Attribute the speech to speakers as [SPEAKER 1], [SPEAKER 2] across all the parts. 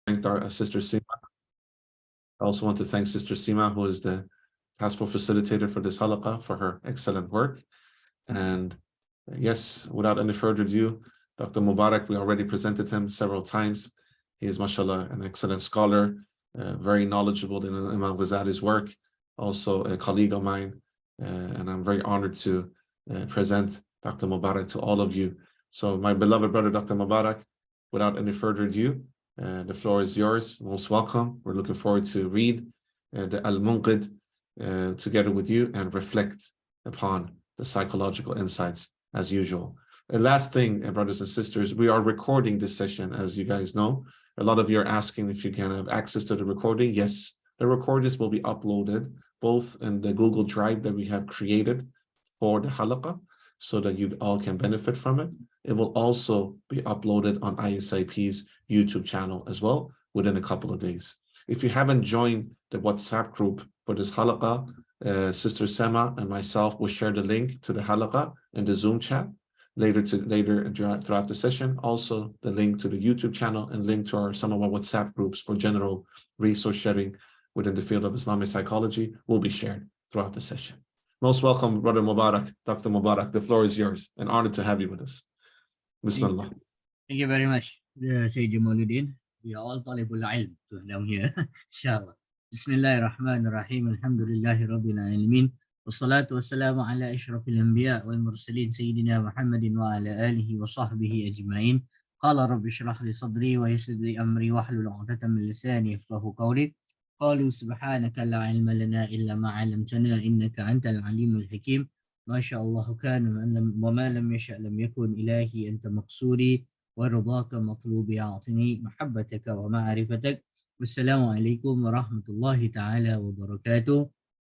[SPEAKER 1] thank our sister Sima. I also want to thank Sister Sima, who is the task force facilitator for this halaqa, for her excellent work. And yes, without any further ado, Dr. Mubarak, we already presented him several times. He is, mashallah, an excellent scholar, very knowledgeable in Imam Ghazali's work, also a colleague of mine. And I'm very honored to present Dr. Mubarak to all of you. So my beloved brother, Dr. Mubarak, without any further ado, the floor is yours. Most welcome. We're looking forward to read the Al-Munqidh together with you and reflect upon the psychological insights as usual. The last thing, brothers and sisters, we are recording this session, as you guys know. A lot of you are asking if you can have access to the recording. Yes, the recordings will be uploaded both in the Google Drive that we have created for the halaqa, so that you all can benefit from it. It will also be uploaded on ISIP's YouTube channel as well within a couple of days. If you haven't joined the WhatsApp group for this halaqa, Sister Sema and myself will share the link to the halaqa in the Zoom chat later throughout the session. Also, the link to the YouTube channel and link to some of our WhatsApp groups for general resource sharing within the field of Islamic psychology will be shared throughout the session. Most welcome, Brother Mubarak, Dr. Mubarak. The floor is yours. An honor to have you with us. Bismillah.
[SPEAKER 2] Thank you very much, Seyed Jamaluddin. We are all talibul ilm down here, inshallah. Bismillahirrahmanirrahim. Alhamdulillahi Rabbil Alameen. Wassalatu wassalamu ala ashrafil anbiya wal mursalin Sayyidina Muhammadin wa ala alihi wa sahbihi ajma'in. Qala rabbi shrah li sadri wa yassir li amri wahlul 'uqdatam min lisani yafqahu qawli. قالوا سبحانك لا علم لنا إلا ما علمتنا إنك أنت العليم الحكيم ما شاء الله كان وما لم يشأ لم يكن إلهي أنت مقصودي ورضاك مطلوبي أعطني محبتك ومعرفتك والسلام عليكم ورحمة الله تعالى وبركاته.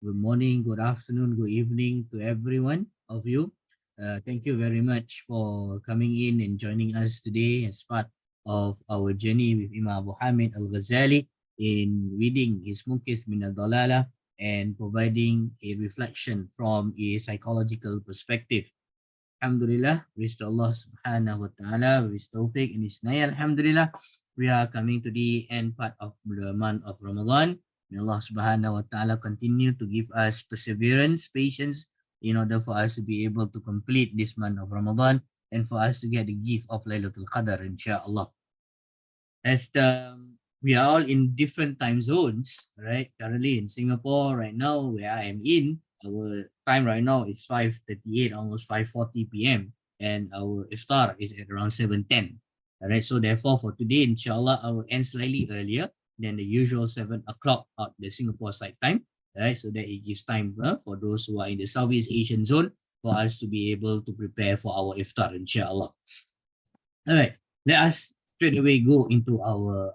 [SPEAKER 2] Good morning, good afternoon, good evening to everyone of you. Thank you very much for coming in and joining us today as part of our journey with Imam Muhammad Al-Ghazali in reading his Munqidh Ad-Dalala and providing a reflection from a psychological perspective. Alhamdulillah, praise to Allah subhanahu wa ta'ala with his tawfiq and his naya. Alhamdulillah, we are coming to the end part of the month of Ramadan. May Allah subhanahu wa ta'ala continue to give us perseverance, patience, in order for us to be able to complete this month of Ramadan and for us to get the gift of Laylatul Qadr, inshallah. As we are all in different time zones, right? Currently in Singapore right now, where I am in, our time right now is 5:38, almost 5:40 p.m. and our iftar is at around 7:10. All right, so therefore for today, inshallah, I will end slightly earlier than the usual 7 o'clock at the Singapore side time, right? So that it gives time for those who are in the Southeast Asian zone for us to be able to prepare for our iftar, inshallah. All right, let us straight away go into our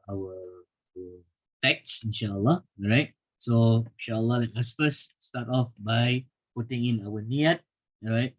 [SPEAKER 2] text, inshallah. All right, so inshallah, let us first start off by putting in our niyat. All right,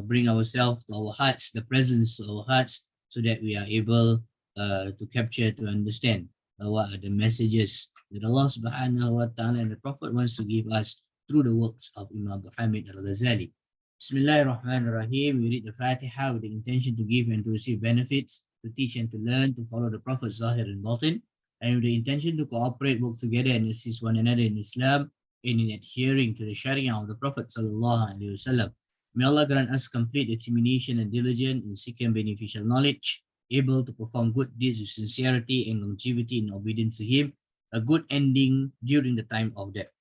[SPEAKER 2] bring ourselves to our hearts, the presence to our hearts, so that we are able to capture, to understand what are the messages that Allah subhanahu wa ta'ala and the Prophet wants to give us through the works of Imam Muhammad Al-Ghazali. Bismillahirrahmanirrahim. We read the Fatiha with the intention to give and to receive benefits, to teach and to learn, to follow the Prophet Zahir and Batin, and with the intention to cooperate, work together and assist one another in Islam and in adhering to the Sharia of the Prophet Sallallahu Alaihi Wasallam. May Allah grant us complete determination and diligence in seeking beneficial knowledge, able to perform good deeds with sincerity and longevity in obedience to Him, a good ending during the time of death.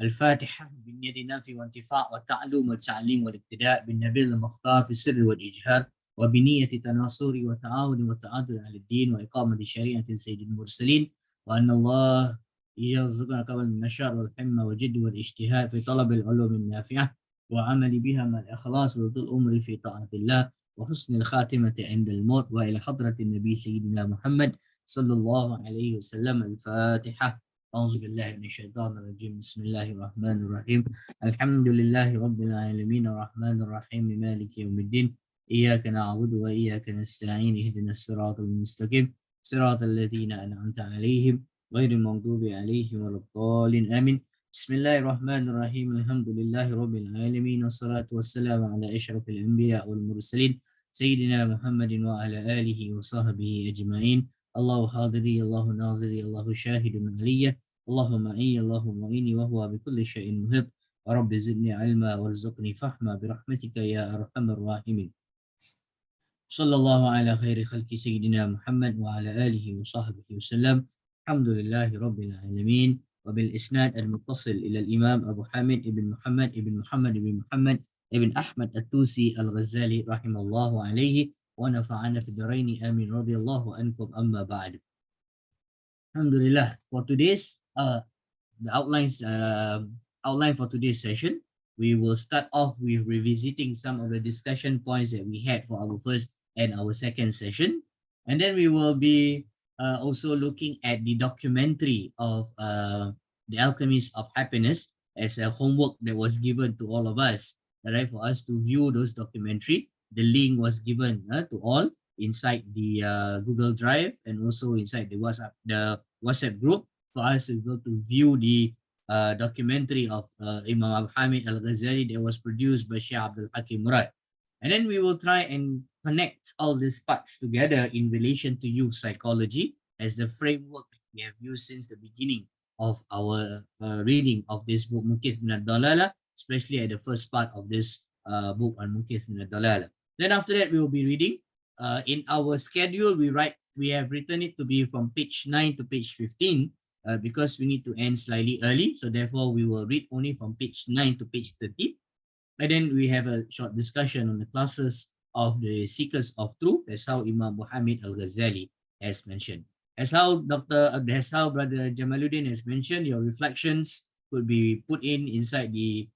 [SPEAKER 2] الفاتحة بالنية النافع وانتفاع والتعلم والتعليم والاقتداء بالنبي المختار في السر والإجهار وبنية تناصر وتعاون وتعادل على الدين وإقامة شريعة سيد المرسلين وأن الله يرزقنا قبل النشاط والحمة والجد والاجتهاد في طلب العلوم النافعة وعمل بها مع الإخلاص وطول الأمر في طاعة الله وحسن الخاتمة عند الموت وإلى حضرة النبي سيدنا محمد صلى الله عليه وسلم. الفاتحة. أعوذ بالله من الشيطان الرجيم. بسم الله الرحمن الرحيم. الحمد لله رب العالمين الرحمن الرحيم مالك يوم الدين إياك نعبد وإياك نستعين اهدنا الصراط المستقيم صراط الذين أنعمت عليهم غير المغضوب عليهم ولا الضالين آمين. بسم الله الرحمن الرحيم. الحمد لله رب العالمين والصلاة والسلام على أشرف الأنبياء والمرسلين سيدنا محمد وعلى آله وصحبه أجمعين. Allahu hadiri, Allahu naziri, Allahu shahidun aliyya, Allahumma ayyi, Allahumma inni, wa huwa bi kulli shay'in muhit. Wa rabbi zidni ilma warzuqni fahma bi rahmatika ya arhamar rahimin. Sallallahu ala khairi khalqi sayyidina Muhammad wa ala alihi wa sahbihi wasallam. Alhamdulillahi rabbil alamin. وبالإسناد المتصل إلى الإمام أبو حامد ابن محمد ابن محمد ابن محمد ابن أحمد التوسي الغزالي رحمه الله عليه ونفعنا في الدارين آمين رضي الله عنكم أما بعد. Alhamdulillah. For today's the outline for today's session, we will start off with revisiting some of the discussion points that we had for our first and our second session, and then we will be also looking at the documentary of The Alchemist of Happiness as a homework that was given to all of us, right, for us to view those documentary. The link was given to all inside the Google Drive and also inside the WhatsApp group for us to go to view the documentary of Imam Abu Hamid al-Ghazali that was produced by Sheikh Abdul Hakim Murad. And then we will try and connect all these parts together in relation to youth psychology as the framework we have used since the beginning of our reading of this book, Munqidh Ad-Dalala, especially at the first part of this book on Munqidh Ad-Dalala. Then after that, we will be reading. In our schedule, we have written it to be from page 9 to page 15 because we need to end slightly early. So therefore, we will read only from page 9 to page 13. And then we have a short discussion on the classes of the seekers of truth. That's how Imam Muhammad al-Ghazali has mentioned. As how Brother Jamaluddin has mentioned, your reflections could be put inside the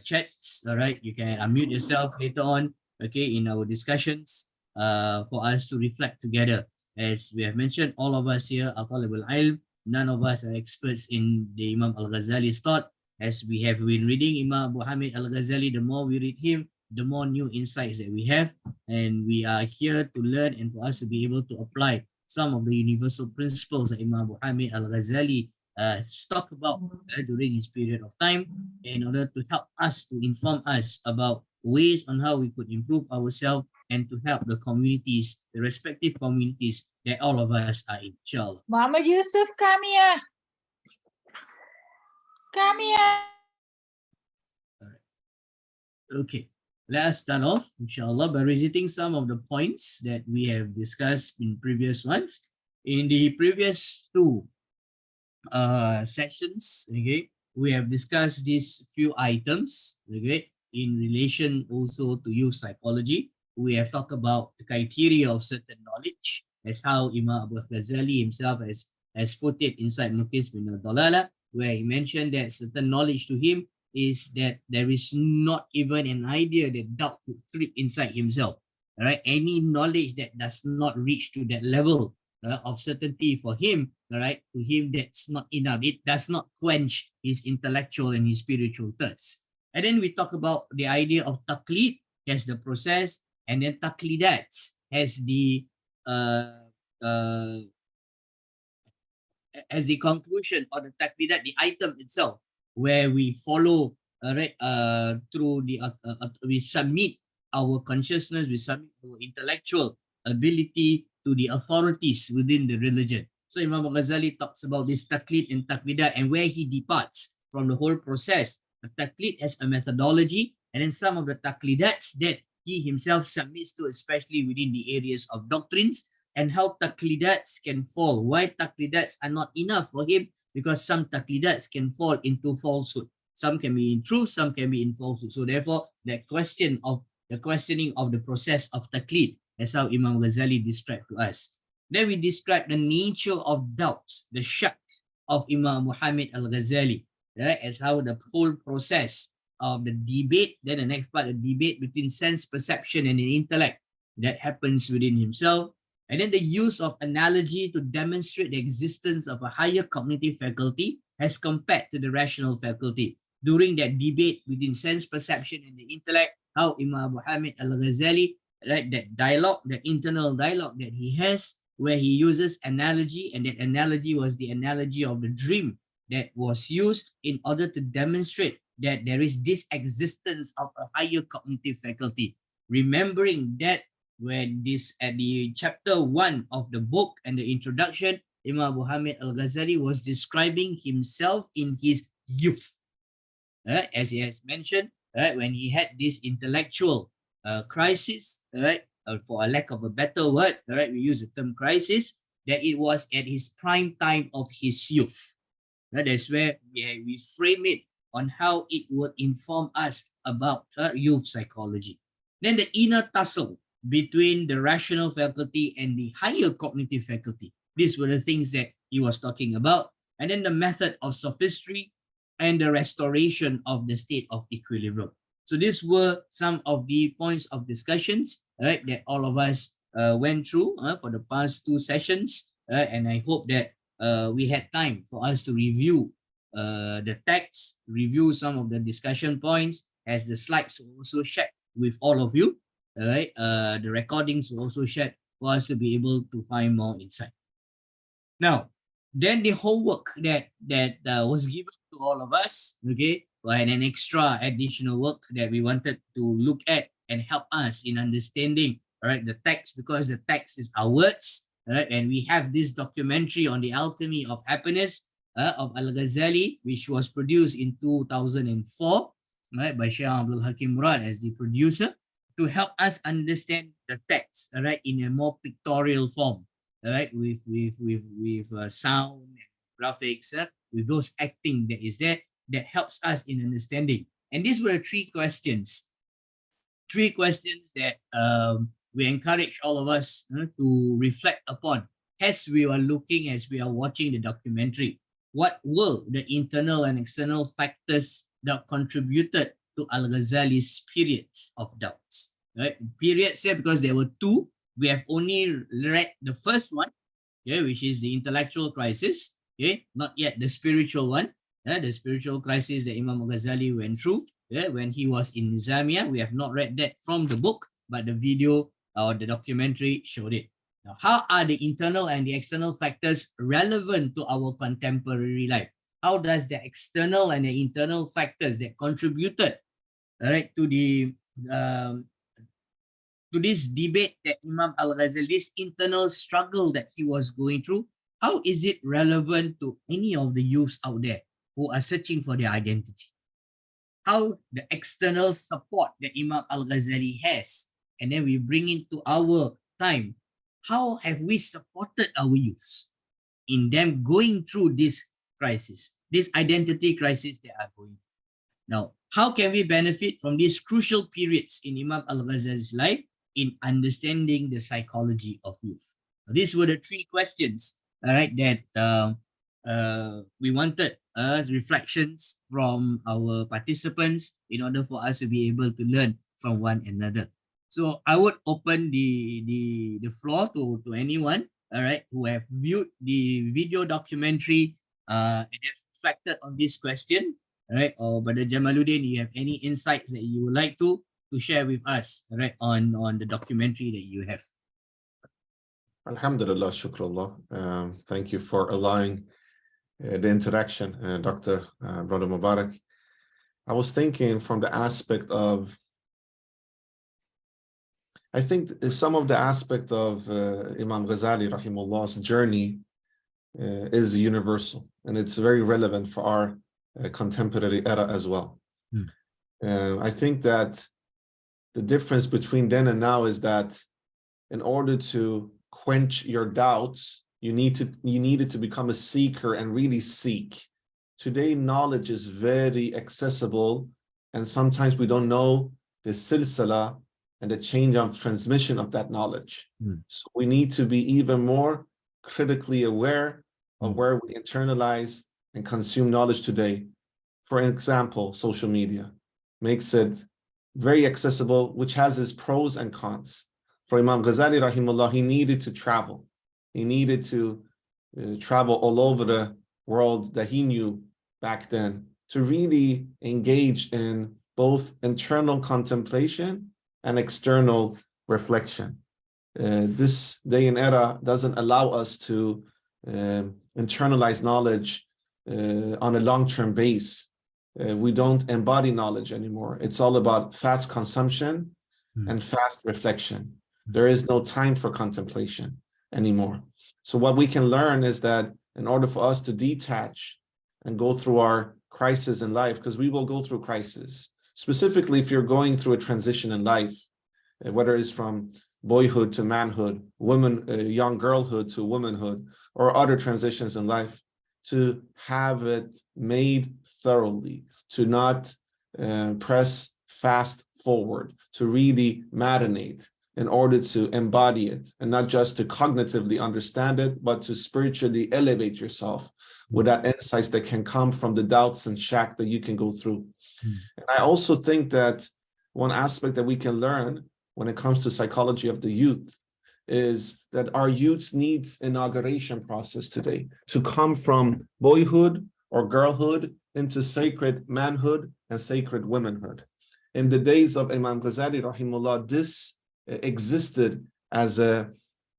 [SPEAKER 2] chats. All right, you can unmute yourself later on, okay, in our discussions for us to reflect together. As we have mentioned, all of us here are talibul ilm. None of us are experts in the Imam al-Ghazali's thought. As we have been reading Imam Muhammad al-Ghazali, the more we read him, the more new insights that we have. And we are here to learn and for us to be able to apply some of the universal principles that Imam Muhammad al-Ghazali talked about during his period of time in order to help us, to inform us about ways on how we could improve ourselves and to help the communities, the respective communities that all of us are in, inshallah.
[SPEAKER 3] Muhammad Yusuf, come here. Come here.
[SPEAKER 2] Okay, let's start off, inshallah, by revisiting some of the points that we have discussed in previous ones. In the previous two sessions, okay, we have discussed these few items, okay, in relation also to youth psychology. We have talked about the criteria of certain knowledge, as how Imam Ghazali himself has put it inside Munqidh Ad-Dalala, where he mentioned that certain knowledge to him is that there is not even an idea that doubt could creep inside himself. All right, any knowledge that does not reach to that level of certainty for him, all right, to him that's not enough. It does not quench his intellectual and his spiritual thirst. And then we talk about the idea of taqlid as the process, and then taqlidats as the conclusion or the taqlidat, the item itself, where we follow, through the we submit our consciousness, we submit our intellectual ability to the authorities within the religion. So Imam Ghazali talks about this taqlid and taqlidat and where he departs from the whole process. The taqlid as a methodology, and then some of the taqlidats that he himself submits to, especially within the areas of doctrines, and how taqlidats can fall. Why taqlidats are not enough for him? Because some taqlidats can fall into falsehood. Some can be in truth, some can be in falsehood. So therefore, the questioning of the process of taqlid, that's how Imam Ghazali described to us. Then we describe the nature of doubts, the shak of Imam Muhammad al-Ghazali, right? As how the whole process of the debate, then the next part, the debate between sense perception and the intellect that happens within himself. And then the use of analogy to demonstrate the existence of a higher cognitive faculty as compared to the rational faculty. During that debate between sense perception and the intellect, how Imam Muhammad al-Ghazali, right, that dialogue, the internal dialogue that he has, where he uses analogy, and that analogy was the analogy of the dream that was used in order to demonstrate that there is this existence of a higher cognitive faculty. Remembering that when this at the chapter 1 of the book and the introduction, Imam Muhammad Al-Ghazali was describing himself in his youth. As he has mentioned, when he had this intellectual crisis, for a lack of a better word, we use the term crisis, that it was at his prime time of his youth. That's where we frame it on how it would inform us about youth psychology. Then the inner tussle between the rational faculty and the higher cognitive faculty. These were the things that he was talking about. And then the method of sophistry and the restoration of the state of equilibrium. So these were some of the points of discussions, that all of us went through for the past 2 sessions. And I hope that we had time for us to review the text, review some of the discussion points, as the slides were also shared with all of you. The recordings were also shared for us to be able to find more insight. Now, then the homework that was given to all of us, and an extra additional work that we wanted to look at and help us in understanding, the text, because the text is our words, and we have this documentary on the alchemy of happiness of Al-Ghazali, which was produced in 2004, by Sheikh Abdul Hakim Murad as the producer, to help us understand the text, in a more pictorial form, with sound and graphics, with those acting that is there, that helps us in understanding. And these were 3 questions. 3 questions that we encourage all of us to reflect upon as we are looking, as we are watching the documentary. What were the internal and external factors that contributed to Al-Ghazali's periods of doubts? Periods here because there were 2. We have only read the first one, which is the intellectual crisis, not yet the spiritual one. The spiritual crisis that Imam Ghazali went through when he was in Nizamiya. We have not read that from the book, but the video or the documentary showed it. Now, how are the internal and the external factors relevant to our contemporary life? How does the external and the internal factors that contributed to the to this debate that Imam Al-Ghazali, this internal struggle that he was going through, how is it relevant to any of the youths out there who are searching for their identity? How the external support that Imam Al-Ghazali has, and then we bring it to our time. How have we supported our youths in them going through this crisis, this identity crisis they are going through? Now, how can we benefit from these crucial periods in Imam Al-Ghazali's life in understanding the psychology of youth? Now, these were the 3 questions, that we wanted reflections from our participants in order for us to be able to learn from one another. So I would open the floor to anyone, who have viewed the video documentary and have reflected on this question, or Brother Jamaluddin, you have any insights that you would like to share with us, on the documentary that you have?
[SPEAKER 1] Alhamdulillah, shukrullah. Thank you for allowing the interaction, Dr. Brother Mubarak. I was thinking from the aspect of, I think some of the aspect of Imam Ghazali rahimahullah's journey is universal, and it's very relevant for our contemporary era as well. I think that the difference between then and now is that in order to quench your doubts, you needed to become a seeker and really seek. Today, knowledge is very accessible, and sometimes we don't know the silsila and the change of transmission of that knowledge. So we need to be even more critically aware of where we internalize and consume knowledge today. For example, social media makes it very accessible, which has its pros and cons. For Imam Ghazali rahimahullah, he needed to travel. He needed to travel all over the world that he knew back then to really engage in both internal contemplation and external reflection. This day and era doesn't allow us to internalize knowledge on a long-term base. We don't embody knowledge anymore. It's all about fast consumption and fast reflection. There is no time for contemplation anymore. So what we can learn is that in order for us to detach and go through our crisis in life, because we will go through crisis, specifically if you're going through a transition in life, whether it's from boyhood to manhood, young girlhood to womanhood, or other transitions in life, to have it made thoroughly, to not press fast forward, to really marinate in order to embody it, and not just to cognitively understand it, but to spiritually elevate yourself with that insights that can come from the doubts and shack that you can go through. And I also think that one aspect that we can learn when it comes to psychology of the youth is that our youths needs inauguration process today to come from boyhood or girlhood into sacred manhood and sacred womanhood. In the days of Imam Ghazali, rahimullah, this existed as a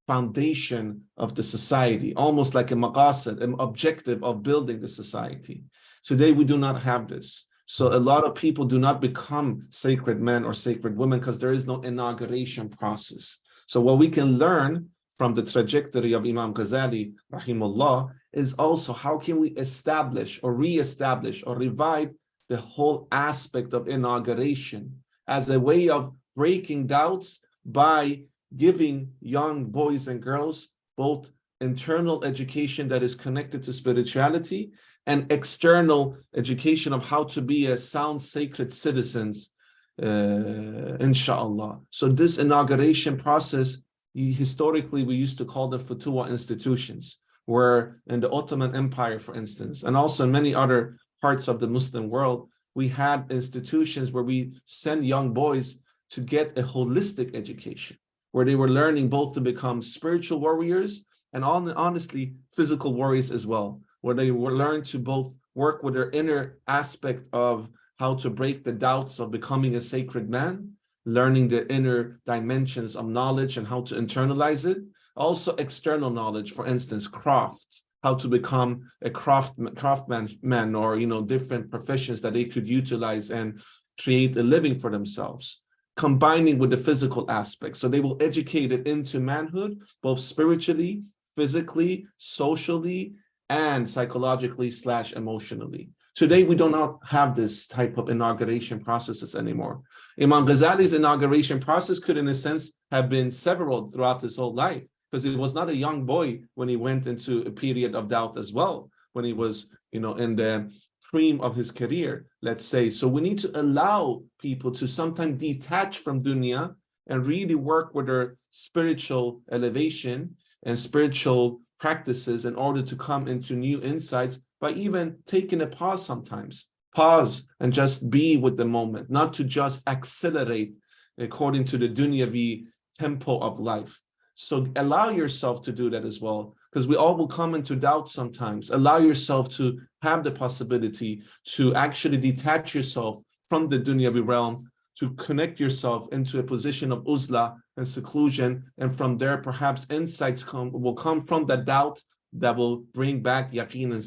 [SPEAKER 1] foundation of the society, almost like a maqasid, an objective of building the society. Today, we do not have this. So a lot of people do not become sacred men or sacred women because there is no inauguration process. So what we can learn from the trajectory of Imam Ghazali, rahimullah, is also how can we establish or reestablish or revive the whole aspect of inauguration as a way of breaking doubts by giving young boys and girls both internal education that is connected to spirituality and external education of how to be a sound sacred citizens, inshallah. So this inauguration process, historically we used to call them Futuwa institutions, where in the Ottoman Empire, for instance, and also in many other parts of the Muslim world, we had institutions where we send young boys to get a holistic education, where they were learning both to become spiritual warriors and honestly physical warriors as well, where they were learned to both work with their inner aspect of how to break the doubts of becoming a sacred man, learning the inner dimensions of knowledge and how to internalize it. Also external knowledge, for instance, craft, how to become a craftsman or different professions that they could utilize and create a living for themselves, combining with the physical aspect. So they will educate it into manhood, both spiritually, physically, socially, and psychologically / emotionally. Today, we do not have this type of inauguration processes anymore. Imam Ghazali's inauguration process could, in a sense, have been several throughout his whole life, because he was not a young boy when he went into a period of doubt as well, when he was, in the prime of his career, let's say. So we need to allow people to sometimes detach from dunya and really work with their spiritual elevation and spiritual practices in order to come into new insights by even taking a pause sometimes. Pause and just be with the moment, not to just accelerate according to the dunyavi tempo of life. So allow yourself to do that as well, because we all will come into doubt sometimes. Allow yourself to have the possibility to actually detach yourself from the dunyavi realm, to connect yourself into a position of uzla and seclusion, and from there perhaps insights will come from the doubt that will bring back yaqeen and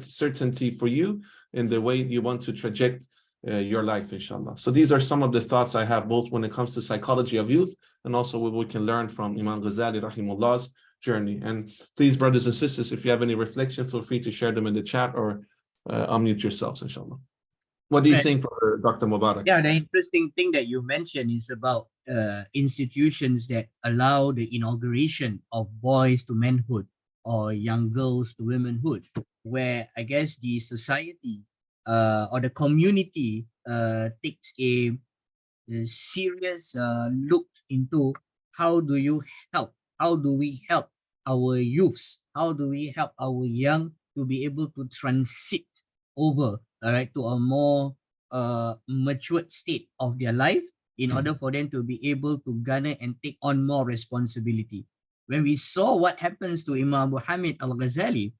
[SPEAKER 1] certainty for you in the way you want to traject your life, inshallah. So these are some of the thoughts I have, both when it comes to psychology of youth and also what we can learn from Imam Ghazali rahimullah's journey. And please, brothers and sisters, if you have any reflection, feel free to share them in the chat or unmute yourselves, inshallah. What do you think, Dr. Mubarak?
[SPEAKER 2] Yeah, the interesting thing that you mentioned is about institutions that allow the inauguration of boys to manhood or young girls to womanhood, where I guess the society or the community takes a serious look into how do we help our youths, how do we help our young to be able to transit over, all right, to a more matured state of their life in order for them to be able to garner and take on more responsibility. When we saw what happens to Imam Muhammad al-Ghazali,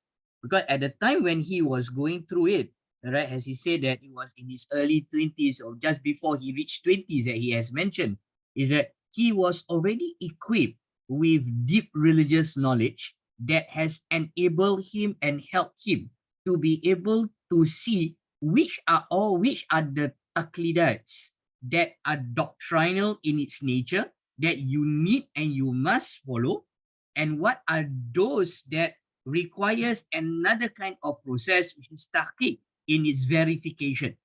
[SPEAKER 2] because at the time when he was going through it, right, as he said that he was in his early 20s or just before he reached 20s that he has mentioned, is that he was already equipped with deep religious knowledge that has enabled him and helped him to be able to see which are the taqlidats that are doctrinal in its nature that you need and you must follow, and what are those that requires another kind of process, which is tahqiq, in its verification.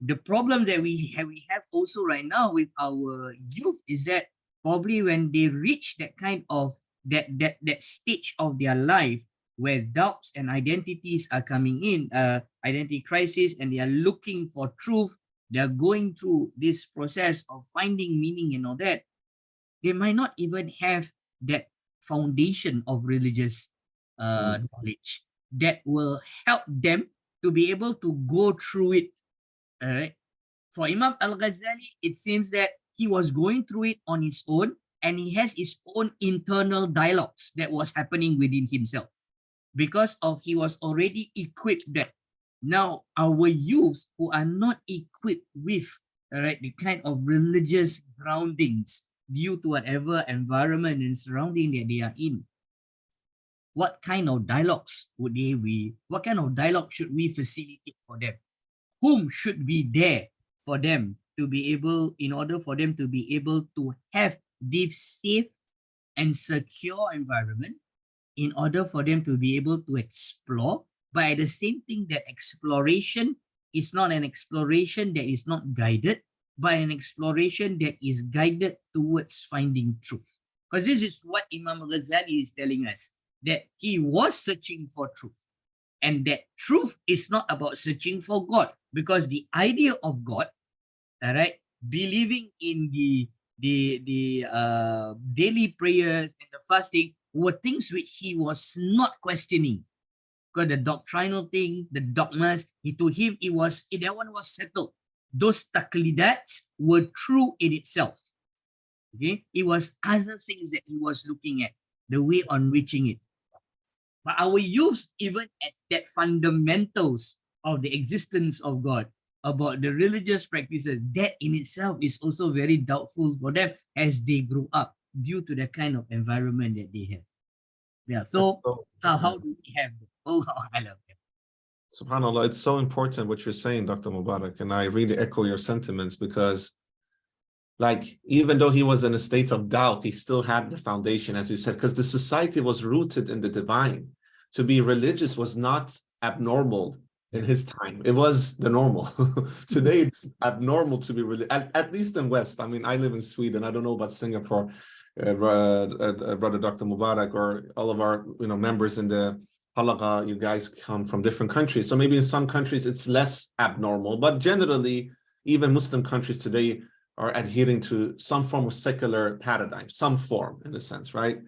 [SPEAKER 2] The problem that we have also right now with our youth is that probably when they reach that kind of that stage of their life where doubts and identities are coming in, identity crisis, and they are looking for truth, they are going through this process of finding meaning and all that, they might not even have that foundation of religious knowledge that will help them to be able to go through it. All right. For Imam Al-Ghazali, it seems that he was going through it on his own, and he has his own internal dialogues that was happening within himself, because of he was already equipped that. Now our youths who are not equipped with, all right, the kind of religious groundings due to whatever environment and surrounding that they are in, what kind of dialogues would they be? What kind of dialogue should we facilitate for them? Whom should be there for them to be able, in order for them to be able to have this safe and secure environment, in order for them to be able to explore, but at the same thing, that exploration is not an exploration that is not guided, but an exploration that is guided towards finding truth. Because this is what Imam Ghazali is telling us, that he was searching for truth. And that truth is not about searching for God, because the idea of God, all right, believing in the daily prayers and the fasting were things which he was not questioning. Because the doctrinal thing, the dogmas, to him, that one was settled. Those taqlidats were true in itself. Okay, it was other things that he was looking at, the way on reaching it. But our youths, even at that fundamentals of the existence of God, about the religious practices, that in itself is also very doubtful for them as they grow up due to the kind of environment that they have. Yeah. So how do we have that? Oh, I love it.
[SPEAKER 1] SubhanAllah, it's so important what you're saying, Dr. Mubarak, and I really echo your sentiments, because like, even though he was in a state of doubt, he still had the foundation, as you said, because the society was rooted in the divine. To be religious was not abnormal in his time. It was the normal. Today, it's abnormal to be religious, at least in West. I mean, I live in Sweden. I don't know about Singapore, Brother Dr. Mubarak, or all of our members in the Halaqa. You guys come from different countries. So maybe in some countries, it's less abnormal. But generally, even Muslim countries today are adhering to some form of secular paradigm, some form in a sense, right?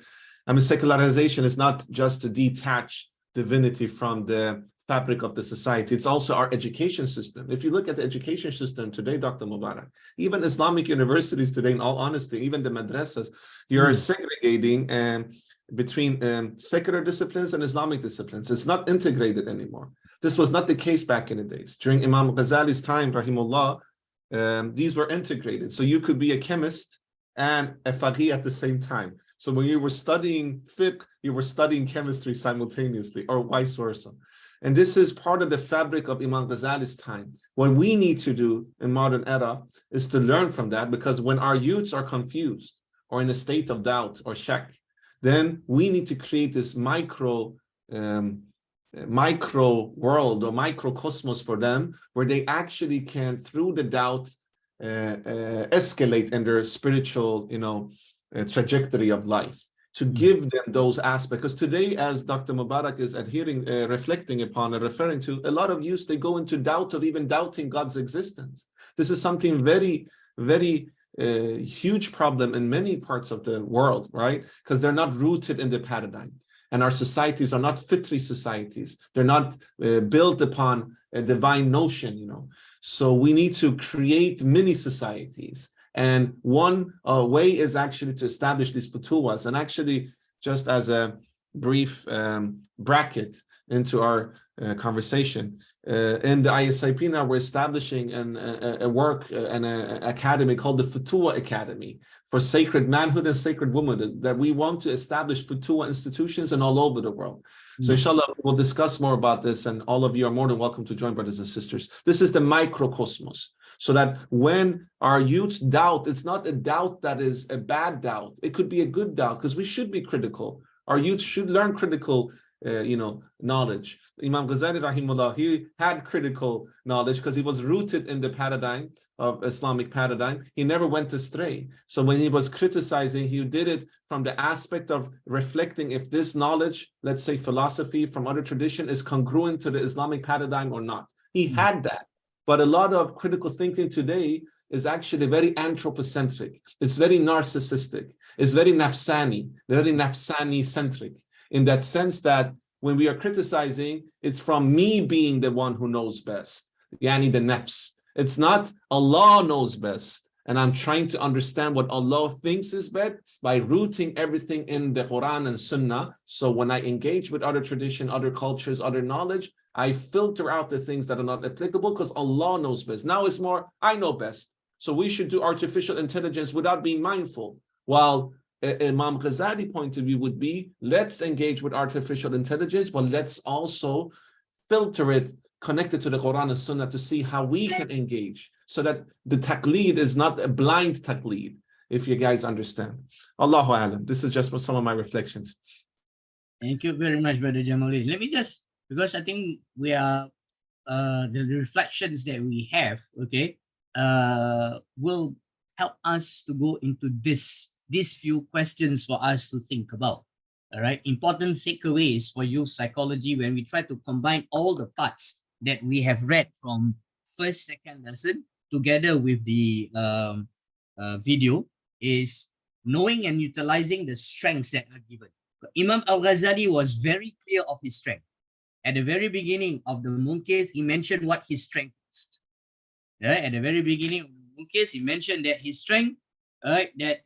[SPEAKER 1] I mean, secularization is not just to detach divinity from the fabric of the society. It's also our education system. If you look at the education system today, Dr. Mubarak, even Islamic universities today, in all honesty, even the madrasas, you're segregating between secular disciplines and Islamic disciplines. It's not integrated anymore. This was not the case back in the days. During Imam Ghazali's time, rahimullah, these were integrated. So you could be a chemist and a faqih at the same time. So when you were studying fiqh, you were studying chemistry simultaneously, or vice versa. And this is part of the fabric of Imam Ghazali's time. What we need to do in modern era is to learn from that, because when our youths are confused or in a state of doubt or shak, then we need to create this micro world or microcosmos for them, where they actually can, through the doubt, escalate in their spiritual, trajectory of life, to give them those aspects. Because today, as Dr. Mubarak is reflecting upon and referring to, a lot of youth, they go into doubt of even doubting God's existence. This is something very, very huge problem in many parts of the world, right? Because they're not rooted in the paradigm. And our societies are not fitri societies. They're not built upon a divine notion, So we need to create mini societies. And one way is actually to establish these futuwas. And actually, just as a brief bracket into our conversation, in the ISIP now, we're establishing a work, an academy called the Futuwa Academy for sacred manhood and sacred womanhood, that we want to establish Futuwa institutions in all over the world. So inshallah, we'll discuss more about this, and all of you are more than welcome to join, brothers and sisters. This is the microcosmos, so that when our youths doubt, it's not a doubt that is a bad doubt. It could be a good doubt, because we should be critical. Our youth should learn critical knowledge. Imam Ghazali rahimullah, he had critical knowledge because he was rooted in the paradigm of Islamic paradigm. He never went astray. So when he was criticizing, he did it from the aspect of reflecting if this knowledge, let's say philosophy from other tradition, is congruent to the Islamic paradigm or not. He had that. But a lot of critical thinking today is actually very anthropocentric. It's very narcissistic. It's very nafsani centric, in that sense that when we are criticizing, it's from me being the one who knows best, yani the nafs. It's not Allah knows best, and I'm trying to understand what Allah thinks is best by rooting everything in the Quran and Sunnah. So when I engage with other tradition, other cultures, other knowledge, I filter out the things that are not applicable because Allah knows best. Now it's more, I know best. So we should do artificial intelligence without being mindful. While Imam Ghazali point of view would be, let's engage with artificial intelligence, but let's also filter it, connect it to the Quran and Sunnah to see how we can engage, so that the taqleed is not a blind taqleed, if you guys understand. Allahu Alam. This is just some of my reflections.
[SPEAKER 2] Thank you very much, Brother Jamaluddin. Let me just, because I think we are, the reflections that we have, okay, will help us to go into these few questions for us to think about. All right, important takeaways for youth psychology when we try to combine all the parts that we have read from first, second lesson together with the video is knowing and utilizing the strengths that are given. Imam Al-Ghazali was very clear of his strength. At the very beginning of the Munqidh, he mentioned what his strength is. Yeah, at the very beginning of the Munqidh, he mentioned that his strength, that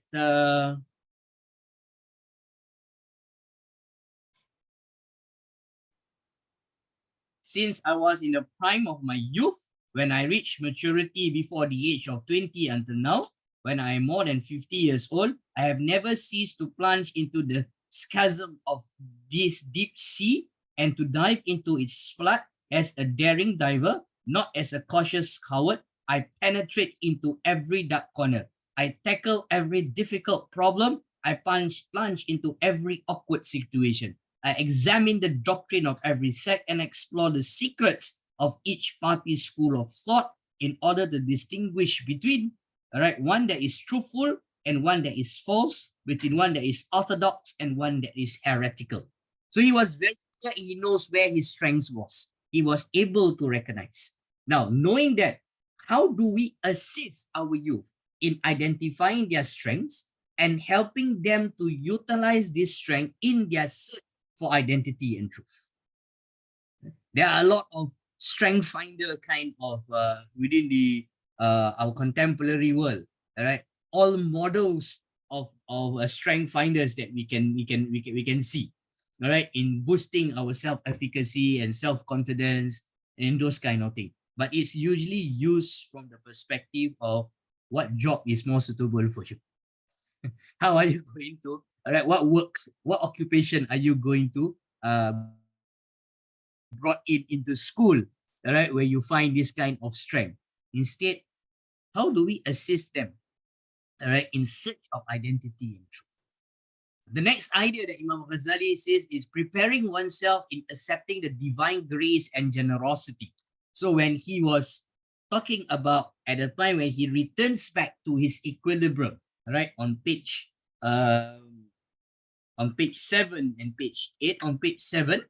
[SPEAKER 2] since I was in the prime of my youth, when I reached maturity before the age of 20 until now, when I am more than 50 years old, I have never ceased to plunge into the chasm of this deep sea and to dive into its flood as a daring diver, not as a cautious coward. I penetrate into every dark corner. I tackle every difficult problem. I plunge into every awkward situation. I examine the doctrine of every sect and explore the secrets of each party's school of thought in order to distinguish between, one that is truthful and one that is false, between one that is orthodox and one that is heretical. So he was very clear, he knows where his strengths was. He was able to recognize. Now, knowing that, how do we assist our youth in identifying their strengths and helping them to utilize this strength in their search for identity and truth? There are a lot of strength finder kind of within the our contemporary world, right? All models of strength finders that we can see, all right, in boosting our self-efficacy and self-confidence and those kind of things. But it's usually used from the perspective of what job is more suitable for you. How are you going to, all right, what work, what occupation are you going to brought into school, all right, where you find this kind of strength. Instead, how do we assist them, all right, in search of identity and truth? The next idea that Imam Ghazali says is preparing oneself in accepting the divine grace and generosity. So when he was talking about at the time when he returns back to his equilibrium, right, on page 7 and page 8, on page 7,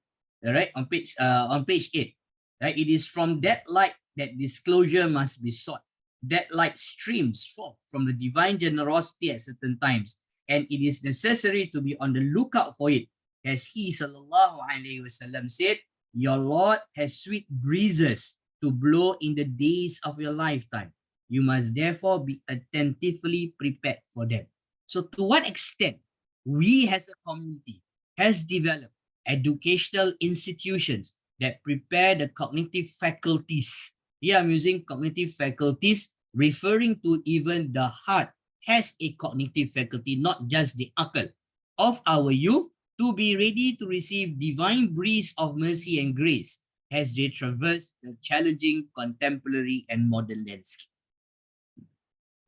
[SPEAKER 2] right, on page 8, right, it is from that light that disclosure must be sought. That light streams forth from the divine generosity at certain times, and it is necessary to be on the lookout for it. As he sallallahu alaihi wasallam said, your Lord has sweet breezes to blow in the days of your lifetime. You must therefore be attentively prepared for them. So to what extent we as a community has developed educational institutions that prepare the cognitive faculties. Here I'm using cognitive faculties, referring to even the heart has a cognitive faculty, not just the akal of our youth, to be ready to receive divine breeze of mercy and grace as they traverse the challenging contemporary and modern landscape.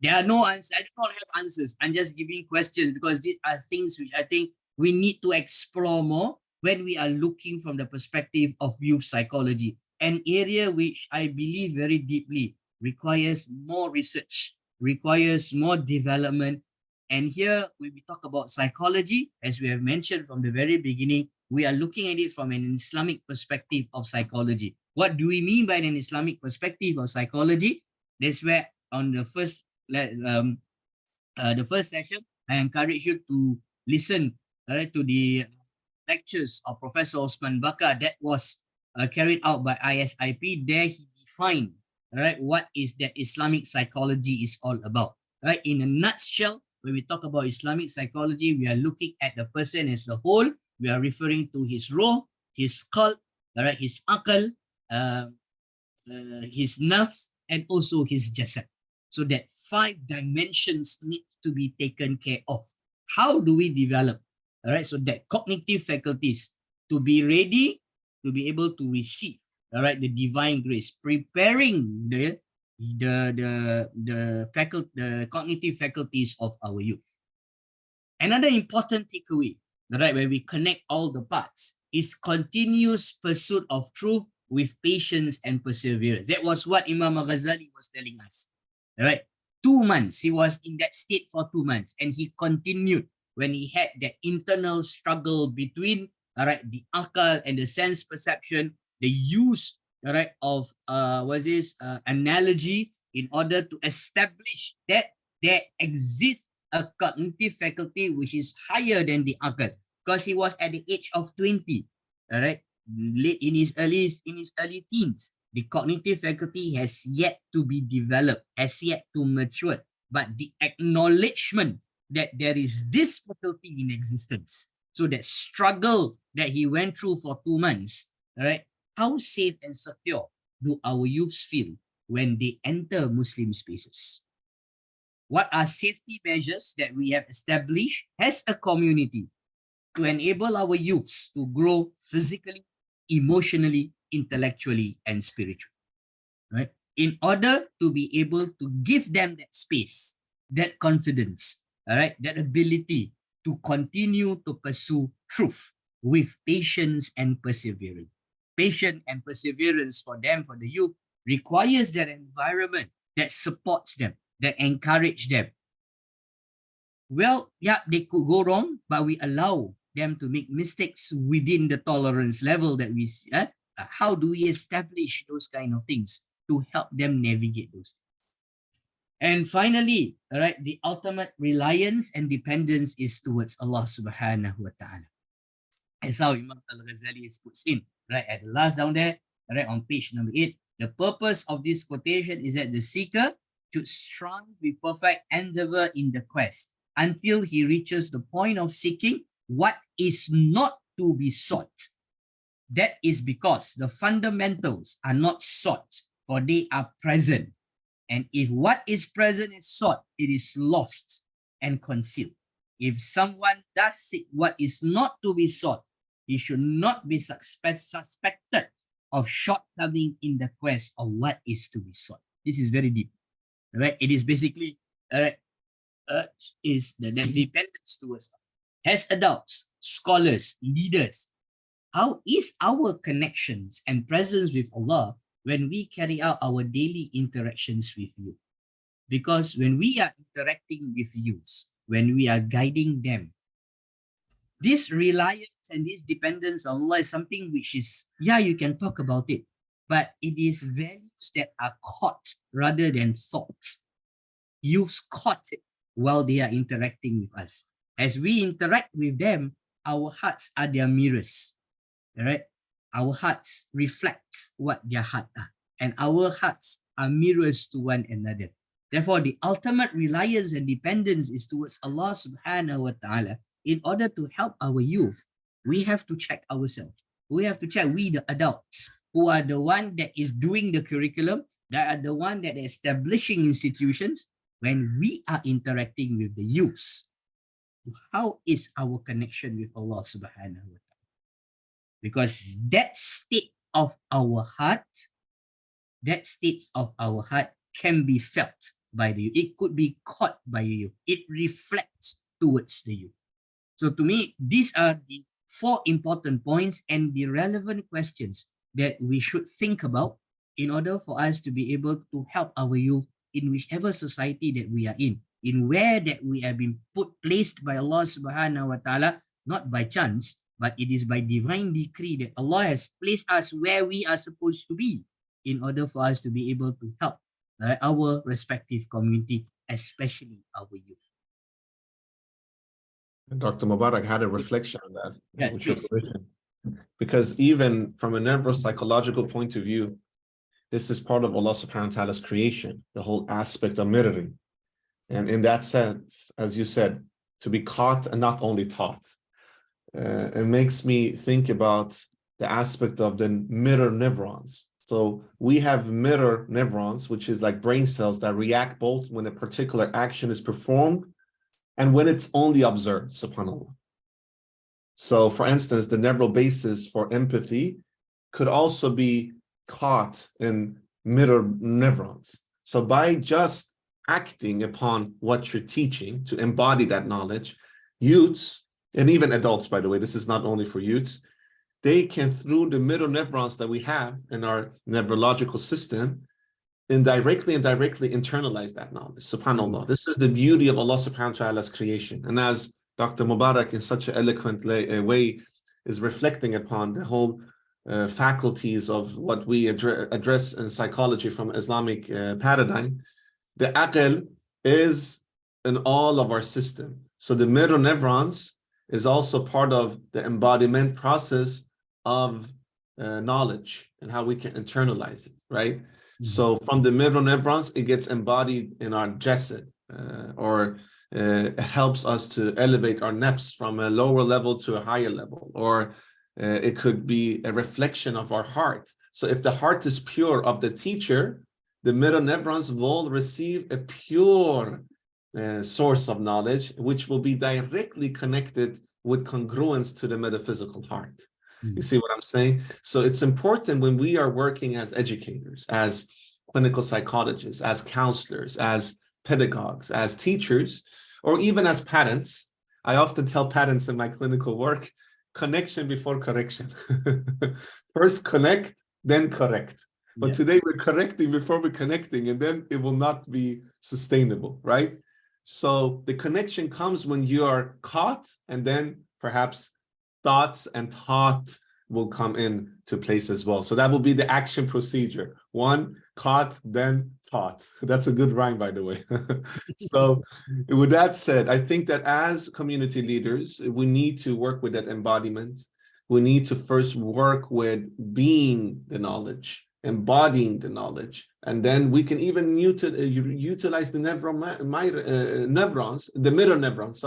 [SPEAKER 2] There are no answers. I do not have answers. I'm just giving questions because these are things which I think we need to explore more when we are looking from the perspective of youth psychology, an area which I believe very deeply requires more research, requires more development. And here, when we talk about psychology, as we have mentioned from the very beginning, we are looking at it from an Islamic perspective of psychology. What do we mean by an Islamic perspective of psychology? That's where on the first session, I encourage you to listen to the lectures of Professor Osman Bakar that was carried out by ISIP. There he defined what is that Islamic psychology is all about. Right? In a nutshell, when we talk about Islamic psychology, we are looking at the person as a whole. We are referring to his ruh, his qalb, his aql, his nafs, and also his jasad. So that 5 dimensions need to be taken care of. How do we develop? All right, so that cognitive faculties to be ready to be able to receive, all right, the divine grace, preparing the cognitive faculties of our youth. Another important takeaway, all right, where we connect all the parts is continuous pursuit of truth with patience and perseverance. That was what Imam Ghazali was telling us. All right, 2 months, he was in that state for 2 months, and he continued when he had that internal struggle between, all right, the akal and the sense perception, the use, all right, of analogy in order to establish that there exists a cognitive faculty which is higher than the akal, because he was at the age of 20, all right, late in his early teens. The cognitive faculty has yet to be developed, has yet to mature, but the acknowledgement that there is this faculty in existence. So that struggle that he went through for 2 months, all right, how safe and secure do our youths feel when they enter Muslim spaces? What are safety measures that we have established as a community to enable our youths to grow physically, emotionally, intellectually, and spiritually, right? In order to be able to give them that space, that confidence, all right, that ability to continue to pursue truth with patience and perseverance. Patience and perseverance for them, for the youth, requires that environment that supports them, that encourage them. Well, yeah, they could go wrong, but we allow them to make mistakes within the tolerance level that we see. How do we establish those kind of things to help them navigate those things? And finally, all right, the ultimate reliance and dependence is towards Allah subhanahu wa ta'ala. As how Imam Al-Ghazali puts in, right, at the last down there, right, on page number 8, the purpose of this quotation is that the seeker should strive with perfect endeavor in the quest until he reaches the point of seeking what is not to be sought. That is because the fundamentals are not sought, for they are present. And if what is present is sought, it is lost and concealed. If someone does seek what is not to be sought, he should not be suspected of shortcoming in the quest of what is to be sought. This is very deep. Right? It is basically is the dependence towards us. As adults, scholars, leaders, how is our connections and presence with Allah when we carry out our daily interactions with you? Because when we are interacting with youths, when we are guiding them, this reliance and this dependence on Allah is something which is, yeah, you can talk about it, but it is values that are caught rather than thought. Youths caught it while they are interacting with us. As we interact with them, our hearts are their mirrors. All right? Our hearts reflect what their hearts are, and our hearts are mirrors to one another. Therefore, the ultimate reliance and dependence is towards Allah subhanahu wa ta'ala. In order to help our youth, we have to check ourselves. We have to check, we the adults, who are the one that is doing the curriculum, that are the one that are establishing institutions. When we are interacting with the youths, how is our connection with Allah subhanahu wa ta'ala. Because that state of our heart, can be felt by the youth. It could be caught by you. It reflects towards the youth. So to me, these are the 4 important points and the relevant questions that we should think about in order for us to be able to help our youth in whichever society that we are in where that we have been placed by Allah subhanahu wa ta'ala, not by chance, but it is by divine decree that Allah has placed us where we are supposed to be in order for us to be able to help our respective community, especially our youth.
[SPEAKER 1] Dr. Mubarak had a reflection on that,
[SPEAKER 2] Yeah,
[SPEAKER 1] with your permission. Because even from a neuropsychological point of view, this is part of Allah subhanahu wa ta'ala's creation, the whole aspect of mirroring. And in that sense, as you said, to be caught and not only taught. It makes me think about the aspect of the mirror neurons. So we have mirror neurons, which is like brain cells that react both when a particular action is performed and when it's only observed, subhanAllah. So for instance, the neural basis for empathy could also be caught in mirror neurons. So by just acting upon what you're teaching to embody that knowledge, youths, and even adults, by the way, this is not only for youths, they can, through the mirror neurons that we have in our neurological system, indirectly and directly internalize that knowledge, subhanAllah. This is the beauty of Allah subhanahu wa ta'ala's creation. And as Dr. Mubarak in such an eloquent way is reflecting upon the whole faculties of what we address in psychology from Islamic paradigm, the aql is in all of our system. So the mirror neurons is also part of the embodiment process of knowledge and how we can internalize it, right? So from the mirror neurons, it gets embodied in our jasad, or it helps us to elevate our nafs from a lower level to a higher level, or it could be a reflection of our heart. So if the heart is pure of the teacher, the mirror neurons will receive a pure source of knowledge, which will be directly connected with congruence to the metaphysical heart. You see what I'm saying? So it's important when we are working as educators, as clinical psychologists, as counselors, as pedagogues, as teachers, or even as parents. I often tell parents in my clinical work, connection before correction. First connect, then correct. But today we're correcting before we're connecting, and then it will not be sustainable, right? So the connection comes when you are caught, and then perhaps thoughts and taught will come in to place as well. So that will be the action procedure. 1, caught, then taught. That's a good rhyme, by the way. So with that said, I think that as community leaders, we need to work with that embodiment. We need to first work with being the knowledge, embodying the knowledge, and then we can even utilize the mirror neurons,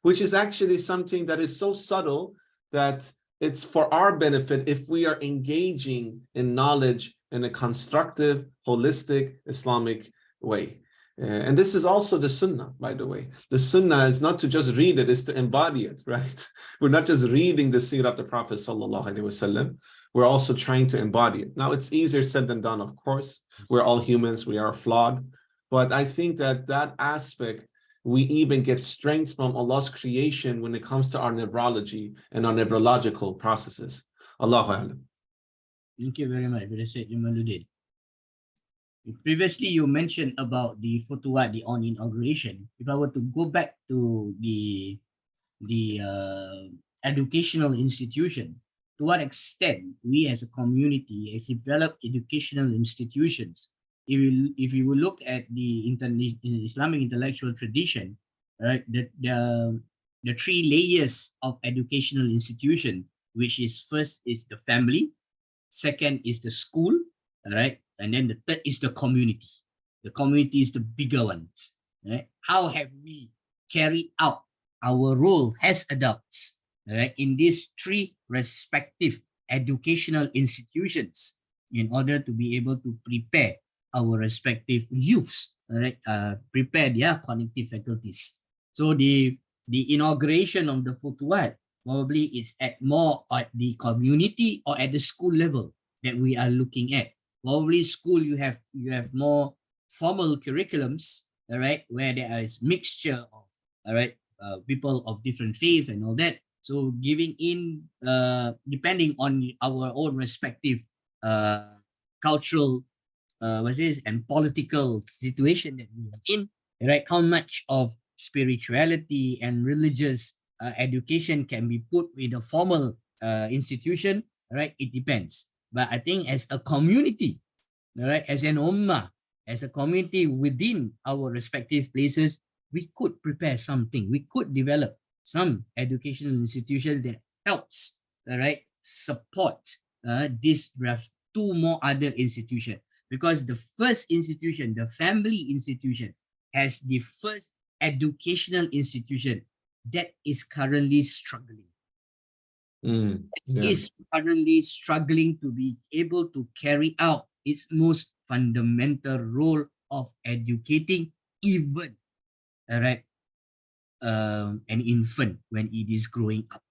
[SPEAKER 1] which is actually something that is so subtle that it's for our benefit if we are engaging in knowledge in a constructive, holistic, Islamic way. And this is also the sunnah, by the way. The sunnah is not to just read it, it's to embody it, right? We're not just reading the seerah of the Prophet sallallahu alaihi wasallam. We're also trying to embody it. Now, it's easier said than done, of course. We're all humans, we are flawed. But I think that that aspect, we even get strength from Allah's creation when it comes to our neurology and our neurological processes. Allahu A'lam.
[SPEAKER 2] Thank you very much, Brother Seyed Jamaluddin. Previously, you mentioned about the fatwa, the on inauguration. If I were to go back to the educational institution, to what extent we as a community has developed educational institutions. If you will look at the Islamic intellectual tradition, right, the 3 layers of educational institution, which is first is the family, second is the school, right, and then the third is the community. The community is the bigger ones, right? How have we carried out our role as adults, right, in these 3 respective educational institutions in order to be able to prepare our respective youths, right, prepare their cognitive faculties. So the the inauguration of the futuhat, probably it's more at the community or at the school level that we are looking at. Probably school, you have more formal curriculums, all right, where there is mixture of, all right, people of different faith and all that. So giving in, depending on our own respective cultural and political situation that we are in, right? How much of spirituality and religious education can be put with a formal institution, right? It depends. But I think as a community, right, as an ummah, as a community within our respective places, we could prepare something. We could develop some educational institutions that helps, right, support these two more other institutions. Because the first institution, the family institution, has the first educational institution that is currently struggling. Is currently struggling to be able to carry out its most fundamental role of educating even, all right, an infant when it is growing up.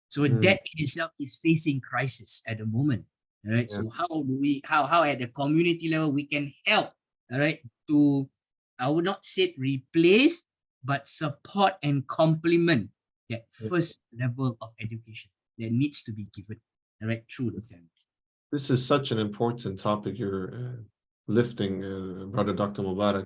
[SPEAKER 2] So that in itself is facing crisis at the moment. All right. So how do we, how at the community level we can help, all right, to, I would not say replace, but support and complement that first level of education that needs to be given, all right, through the family.
[SPEAKER 1] This is such an important topic you're lifting, Brother Dr. Mubarak.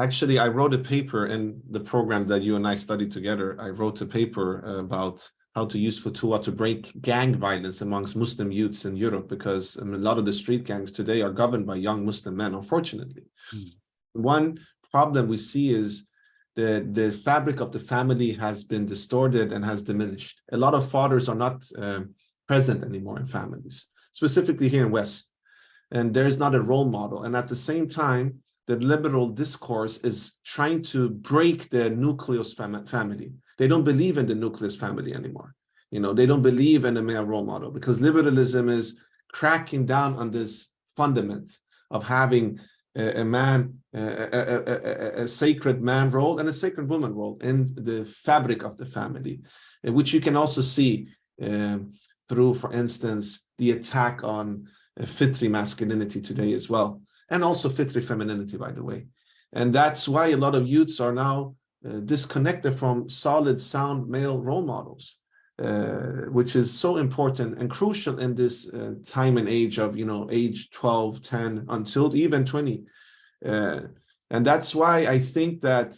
[SPEAKER 1] Actually, I wrote a paper in the program that you and I studied together. I wrote a paper about how to use Futuha to break gang violence amongst Muslim youths in Europe, because a lot of the street gangs today are governed by young Muslim men, unfortunately. One problem we see is the fabric of the family has been distorted and has diminished. A lot of fathers are not present anymore in families, specifically here in West. And there's not a role model. And at the same time, the liberal discourse is trying to break the nucleus family. They don't believe in the nucleus family anymore. You know, they don't believe in a male role model, because liberalism is cracking down on this fundament of having a man, a sacred man role and a sacred woman role in the fabric of the family, which you can also see through, for instance, the attack on fitri masculinity today as well, and also fitri femininity, by the way. And that's why a lot of youths are now disconnected from solid, sound male role models, which is so important and crucial in this time and age of, you know, age 12, 10, until even 20. And that's why I think that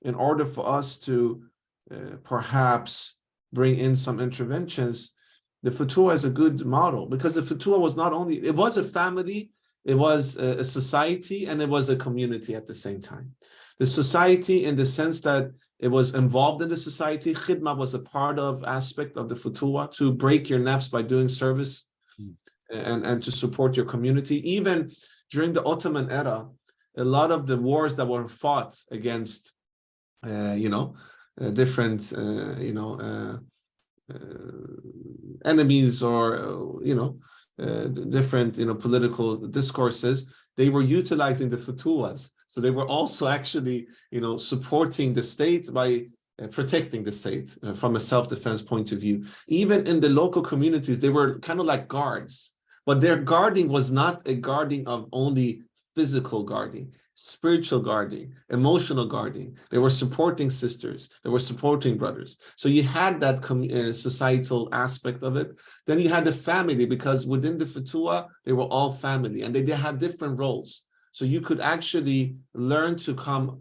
[SPEAKER 1] in order for us to perhaps bring in some interventions, the Futuha is a good model, because the Futuha was not only, it was a family, it was a society, and it was a community at the same time. The society, in the sense that it was involved in the society, khidmah was a part of aspect of the Futuha, to break your nafs by doing service and to support your community. Even during the Ottoman era, a lot of the wars that were fought against, different, enemies, or different political discourses, they were utilizing the Futuhas. So they were also actually supporting the state by protecting the state from a self-defense point of view. Even in the local communities, they were kind of like guards, but their guarding was not a guarding of only physical guarding, spiritual guarding, emotional guarding. They were supporting sisters, they were supporting brothers. So you had that societal aspect of it. Then you had the family, because within the Futuha, they were all family, and they had different roles. So you could actually learn to come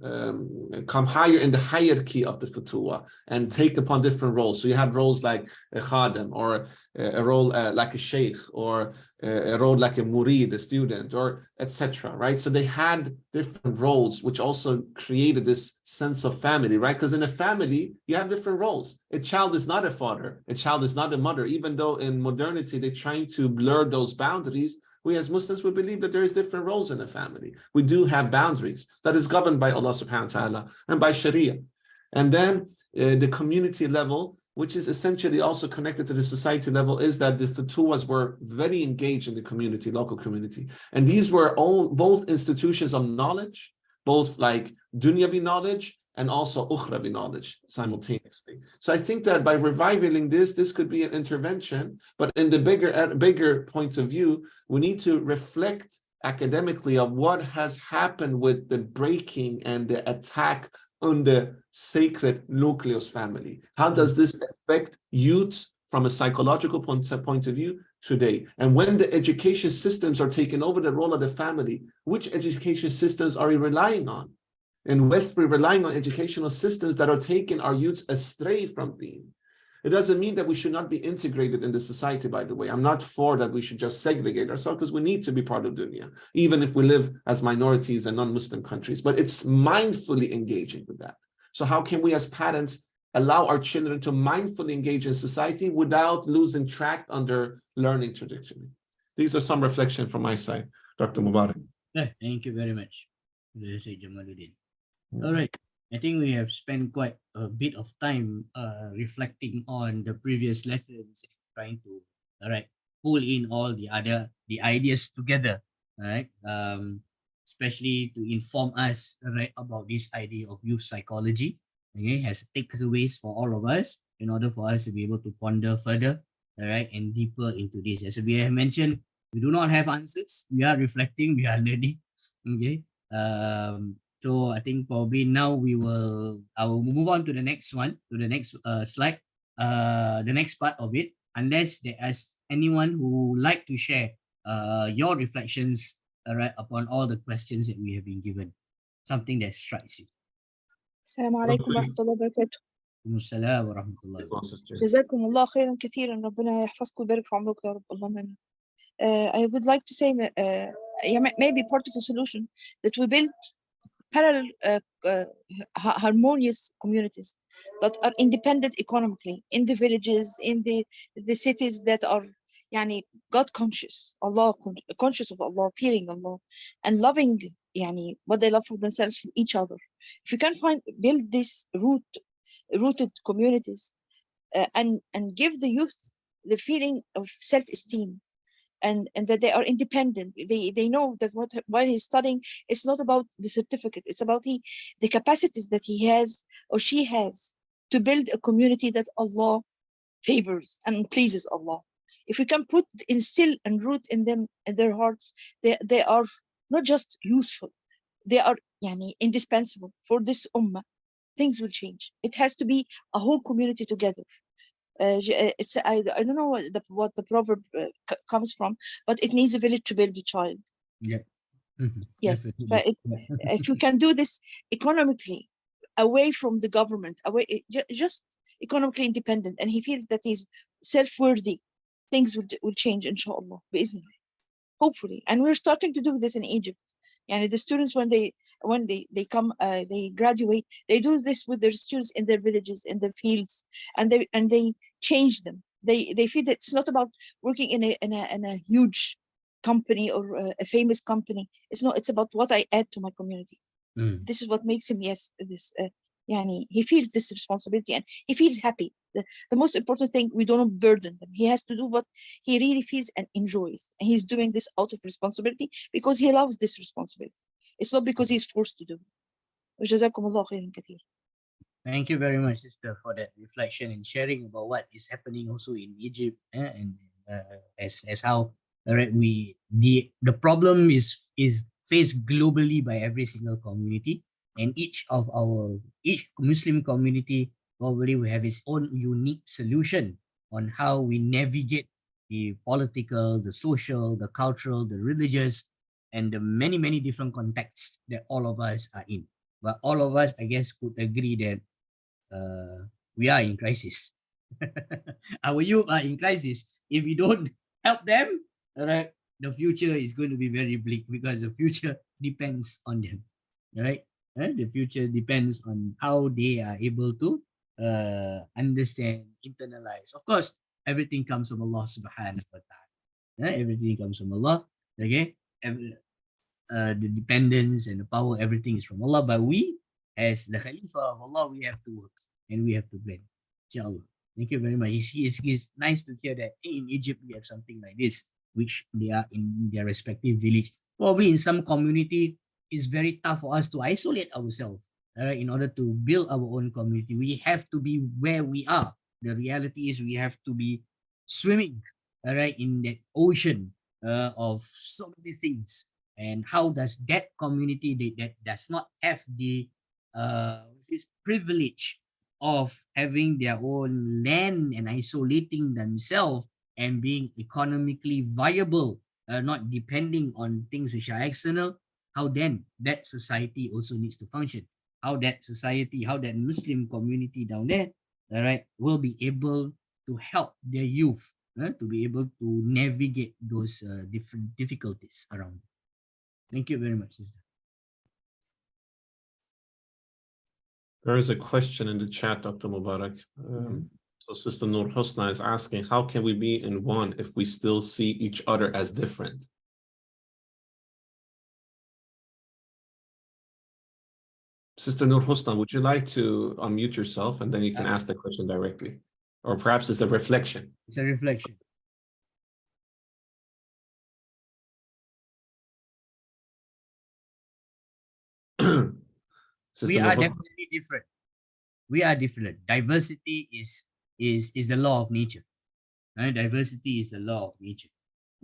[SPEAKER 1] higher in the hierarchy of the Futuha and take upon different roles. So you had roles like a khadim, or a role like a sheikh, or a role like a murid, a student, or etc. Right? So they had different roles, which also created this sense of family, right? Because in a family, you have different roles. A child is not a father, a child is not a mother, even though in modernity, they're trying to blur those boundaries. We as Muslims, we believe that there is different roles in a family. We do have boundaries that is governed by Allah subhanahu wa ta'ala and by Sharia. And then the community level, which is essentially also connected to the society level, is that the Futuhas were very engaged in the community, local community. And these were both institutions of knowledge, both like dunyavi knowledge and also ukhrawi knowledge simultaneously. So I think that by reviving this could be an intervention, but in the bigger point of view, we need to reflect academically of what has happened with the breaking and the attack on the sacred nucleus family. How does this affect youth from a psychological point of view today? And when the education systems are taking over the role of the family, which education systems are you relying on? In West, we're relying on educational systems that are taking our youths astray from Deen. It doesn't mean that we should not be integrated in the society, by the way. I'm not for that we should just segregate ourselves, because we need to be part of dunya, even if we live as minorities in non-Muslim countries. But it's mindfully engaging with that. So how can we as parents allow our children to mindfully engage in society without losing track on their learning trajectory? These are some reflection from my side, Dr. Mubarak.
[SPEAKER 2] Yeah, thank you very much, Seyed Jamaluddin. All right, I think we have spent quite a bit of time reflecting on the previous lessons, trying to pull in all the ideas together, all right, especially to inform us about this idea of youth psychology. Okay, has takeaways for all of us in order for us to be able to ponder further, all right, and deeper into this. As we have mentioned, we do not have answers. We are reflecting, we are learning. Okay. So I think probably now I will move on to the next one, to the next slide, the next part of it, unless there is anyone who would like to share your reflections upon all the questions that we have been given, something that strikes you.
[SPEAKER 3] السلام عليكم ورحمة الله وبركاته.
[SPEAKER 2] السلام ورحمة الله وبركاته.
[SPEAKER 3] جزاكم الله خيرا كثيرا. ربنا يحفظكم ويبارك في عمرك يا رب. اللهم آمين. I would like to say maybe part of the solution that we build parallel harmonious communities that are independent economically in the villages, in the cities that are God conscious, Allah conscious of Allah, fearing Allah, and loving what they love for themselves, for each other. If you can build this rooted communities and give the youth the feeling of self-esteem, and that they are independent. They know that while he's studying, it's not about the certificate. It's about the capacities that he has or she has to build a community that Allah favors and pleases Allah. If we can instill and root in them, in their hearts, they are not just useful, they are indispensable for this ummah. Things will change. It has to be a whole community together. I don't know what the proverb comes from, but it needs a village to build a child.
[SPEAKER 2] Yeah.
[SPEAKER 3] Yes, but if you can do this economically, away from the government, just economically independent, and he feels that he's self-worthy, things will change, inshallah, bi'iznillah. Hopefully. And we're starting to do this in Egypt. The students, when they come, they graduate, they do this with their students in their villages, in their fields, and they change them. They feel that it's not about working in a huge company or a famous company. It's about what I add to my community. This is what makes him he feels this responsibility and he feels happy. The most important thing, we don't burden them. He has to do what he really feels and enjoys, and he's doing this out of responsibility because he loves this responsibility. It's not because he's forced to do it. جزاكم الله خيرا كثير.
[SPEAKER 2] Thank you very much, sister, for that reflection and sharing about what is happening also in Egypt, and as how the problem is faced globally by every single community, and each Muslim community probably will have its own unique solution on how we navigate the political, the social, the cultural, the religious, and the many different contexts that all of us are in. But all of us, I guess, could agree that we are in crisis. Our youth are in crisis. If we don't help them, the future is going to be very bleak, because the future depends on them. Right? The future depends on how they are able to understand, internalize. Of course, everything comes from Allah subhanahu wa ta'ala. Everything comes from Allah. Okay? The dependence and the power, everything is from Allah. But we, as the Khalifa of Allah, we have to work and we have to blend. Inshallah. Thank you very much. It's nice to hear that in Egypt we have something like this, which they are in their respective village. Probably in some community, it's very tough for us to isolate ourselves all right, in order to build our own community. We have to be where we are. The reality is we have to be swimming, all right, in that ocean of so many things. And how does that community that does not have the this privilege of having their own land and isolating themselves and being economically viable, not depending on things which are external, how then that society also needs to function, how that society, how that Muslim community down there, all right, will be able to help their youth to be able to navigate those different difficulties around. Thank you very much, sister.
[SPEAKER 1] There is a question in the chat, Dr. Mubarak. So Sister Nur Husna is asking, how can we be in one if we still see each other as different? Sister Nur Husna, would you like to unmute yourself and then you can ask the question directly? Or perhaps it's a reflection.
[SPEAKER 2] It's a reflection. We are definitely different. We are different. Diversity is the law of nature. Right? Diversity is the law of nature.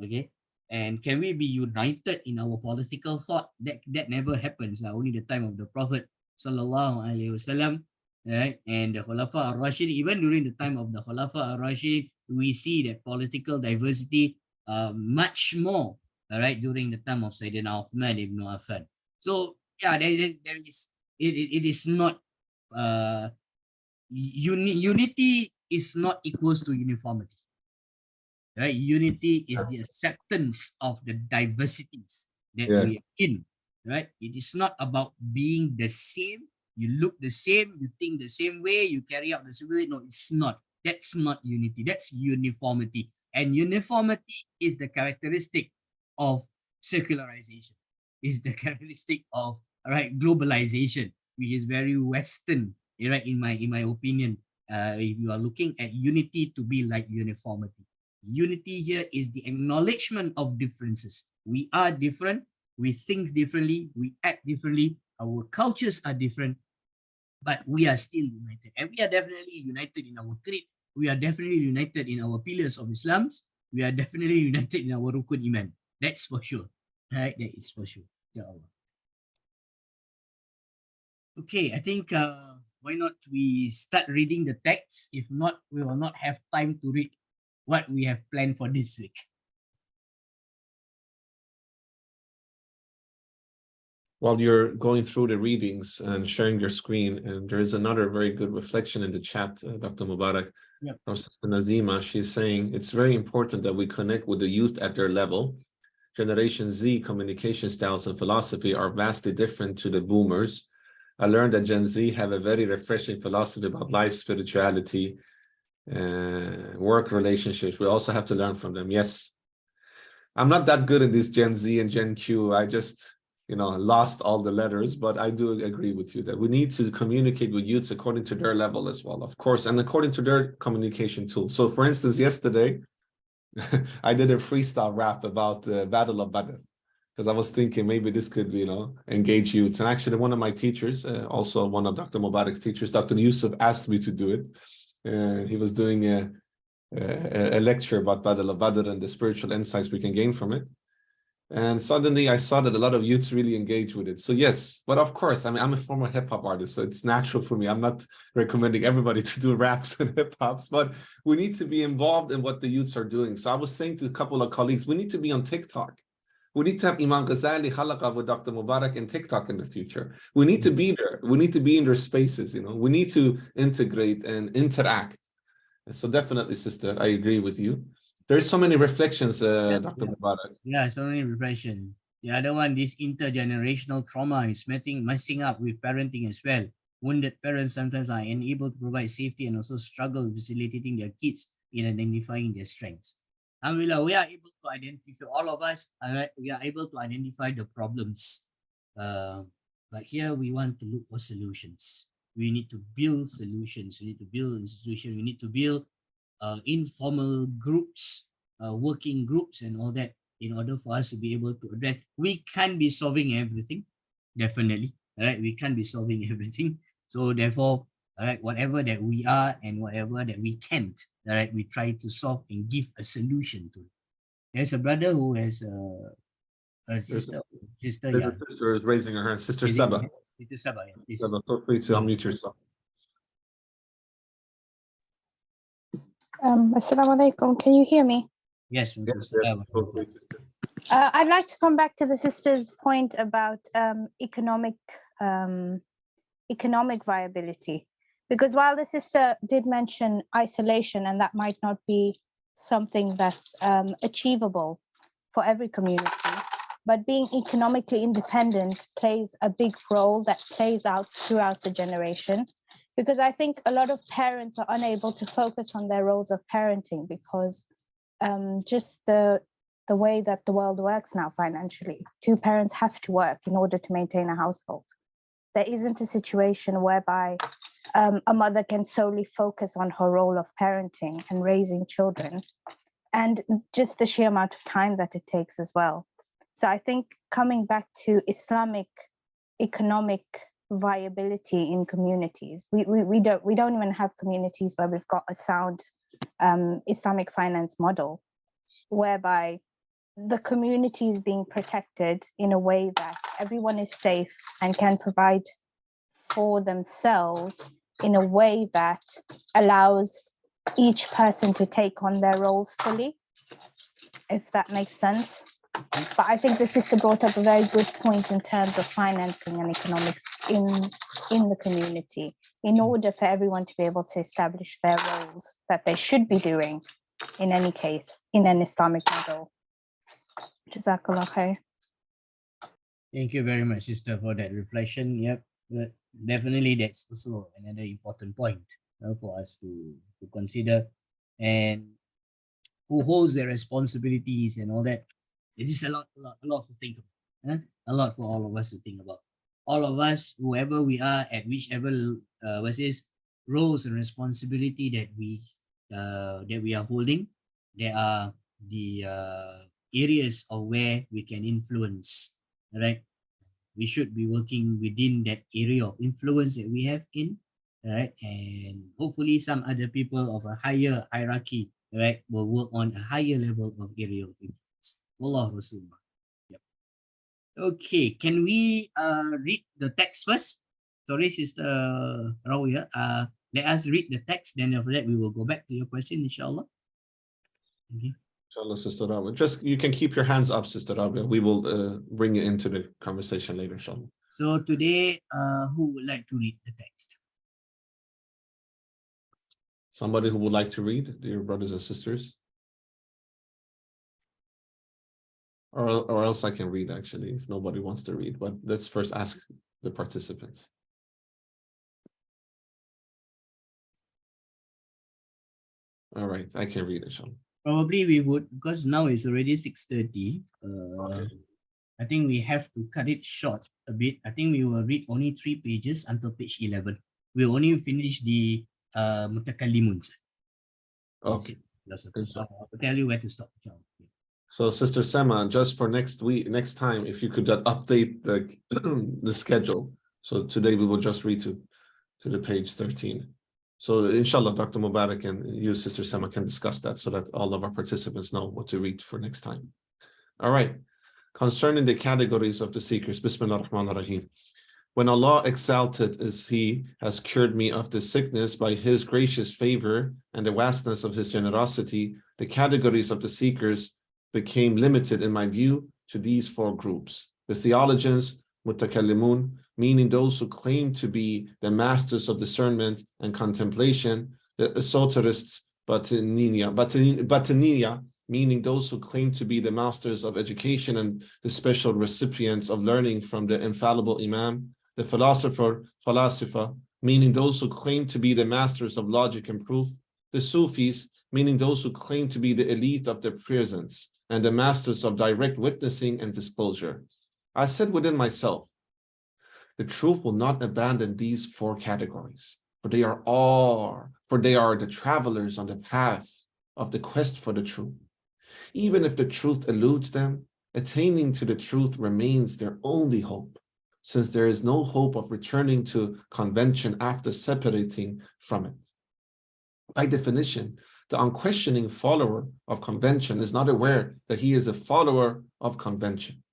[SPEAKER 2] Okay. And can we be united in our political thought? That never happens. Only the time of the Prophet Sallallahu Alaihi Wasallam, right? And the Khulafa al-Rashid, even during the time of the Khulafa al-Rashid, we see that political diversity much more, all right, during the time of Sayyidina Uthman ibn Affan. So yeah, there is it is not unity is not equals to uniformity. Right? Unity is the acceptance of the diversities that we are in. Right? It is not about being the same. You look the same, you think the same way, you carry out the same way. No, it's not. That's not unity. That's uniformity. And uniformity is the characteristic of secularization. Is the characteristic of globalization, which is very Western. Right? In my opinion, if you are looking at unity to be like uniformity. Unity here is the acknowledgement of differences. We are different, we think differently, we act differently, our cultures are different, but we are still united. And we are definitely united in our creed. We are definitely united in our pillars of Islam. We are definitely united in our Rukun Iman. That's for sure. Right? That is for sure. Okay, I think why not we start reading the text? If not, we will not have time to read what we have planned for this week.
[SPEAKER 1] While you're going through the readings and sharing your screen, and there is another very good reflection in the chat, Dr. Mubarak, from Sister Nazima. She's saying it's very important that we connect with the youth at their level. Generation Z communication styles and philosophy are vastly different to the boomers. I learned that Gen Z have a very refreshing philosophy about life, spirituality, work relationships. We also have to learn from them. Yes, I'm not that good at this Gen Z and Gen Q. I just lost all the letters, but I do agree with you that we need to communicate with youths according to their level as well, of course, and according to their communication tools. So for instance, yesterday I did a freestyle rap about the Battle of Badr, because I was thinking maybe this could engage youths. And actually one of my teachers, also one of Dr. Mubarak's teachers, Dr. Yusuf, asked me to do it. He was doing a lecture about Battle of Badr and the spiritual insights we can gain from it. And suddenly I saw that a lot of youths really engage with it. So yes, but of course, I mean, I'm a former hip hop artist, so it's natural for me. I'm not recommending everybody to do raps and hip hops, but we need to be involved in what the youths are doing. So I was saying to a couple of colleagues, we need to be on TikTok. We need to have Imam Ghazali, Halaqa with Dr. Mubarak and TikTok in the future. We need to be there. We need to be in their spaces, We need to integrate and interact. So definitely, sister, I agree with you. There's so many reflections, Dr. Mubarak.
[SPEAKER 2] Yeah, so many reflections. The other one, this intergenerational trauma is messing up with parenting as well. Wounded parents sometimes are unable to provide safety and also struggle facilitating their kids in identifying their strengths. Alhamdulillah, we are able to identify, all of us, we are able to identify the problems. But here we want to look for solutions. We need to build solutions. We need to build institutions. We need to build informal groups, working groups and all that in order for us to be able to address. We can't be solving everything, definitely. all right, we can't be solving everything. So therefore, all right, whatever that we are and whatever that we can't, all right, we try to solve and give a solution to it. There's a brother who has a sister,
[SPEAKER 1] There's
[SPEAKER 2] yeah.
[SPEAKER 1] a sister is raising her hand. Sister
[SPEAKER 2] Is it-
[SPEAKER 1] Saba.
[SPEAKER 2] Sister Saba, yeah, please.
[SPEAKER 1] Saba, feel free to unmute yourself.
[SPEAKER 4] Assalamu alaikum. Can you hear me?
[SPEAKER 2] Yes,
[SPEAKER 1] Yes, yes, feel free, sister.
[SPEAKER 4] I'd like to come back to the sister's point about economic viability, because while the sister did mention isolation, and that might not be something that's achievable for every community, but being economically independent plays a big role that plays out throughout the generation. Because I think a lot of parents are unable to focus on their roles of parenting because just the way that the world works now financially. Two parents have to work in order to maintain a household. There isn't a situation whereby a mother can solely focus on her role of parenting and raising children, and just the sheer amount of time that it takes as well. So I think coming back to Islamic economic viability in communities, we don't even have communities where we've got a sound Islamic finance model, whereby the community is being protected in a way that everyone is safe and can provide for themselves in a way that allows each person to take on their roles fully, if that makes sense. But I think the sister brought up a very good point in terms of financing and economics in the community, in order for everyone to be able to establish their roles that they should be doing in any case in an Islamic model. Jazakallah khair.
[SPEAKER 2] Thank you very much, sister, for that reflection. Yep, but definitely that's also another important point for us to consider. And who holds their responsibilities and all that. It is a lot to think about. A lot for all of us to think about. All of us, whoever we are, at whichever roles and responsibility that we are holding, there are the areas of where we can influence. Right? We should be working within that area of influence that we have in, right? And hopefully some other people of a higher hierarchy, right, will work on a higher level of area of influence. Wallahu Rasulullah. Yep. Okay, can we read the text first? Sorry, Sister Rawia. Let us read the text, then after that we will go back to your question, inshallah. Okay.
[SPEAKER 1] Inshallah, Sister Rabia. Just you can keep your hands up, Sister Rabia. We will bring you into the conversation later, inshallah.
[SPEAKER 2] So today, who would like to read the text?
[SPEAKER 1] Somebody who would like to read, dear brothers and sisters? Or else I can read, actually, if nobody wants to read. But let's first ask the participants. All right, I can read, inshallah.
[SPEAKER 2] Probably we would, because now it's already 6:30.
[SPEAKER 1] Okay.
[SPEAKER 2] I think we have to cut it short a bit. I think we will read only 3 pages until page 11. We'll only finish the mutakallimun.
[SPEAKER 1] Okay.
[SPEAKER 2] I'll tell you where to stop.
[SPEAKER 1] So, Sister Sema, just for next time, if you could update the the schedule. So today we will just read to the page 13. So inshallah, Dr. Mubarak and you, Sister Sema, can discuss that so that all of our participants know what to read for next time. All right. Concerning the categories of the seekers, Bismillah ar-Rahman ar-Rahim. When Allah exalted as He has cured me of this sickness by His gracious favor and the vastness of His generosity, the categories of the seekers became limited in my view to these 4 groups. The theologians, mutakallimun, meaning those who claim to be the masters of discernment and contemplation, the esoterists, batiniya, meaning those who claim to be the masters of education and the special recipients of learning from the infallible Imam, the falasifa, meaning those who claim to be the masters of logic and proof, the Sufis, meaning those who claim to be the elite of the presence and the masters of direct witnessing and disclosure. I said within myself, the truth will not abandon these 4 categories, for they are the travelers on the path of the quest for the truth. Even if the truth eludes them, attaining to the truth remains their only hope. since there is no hope of returning to convention after separating from it. By definition, the unquestioning follower of convention is not aware that he is a follower of convention.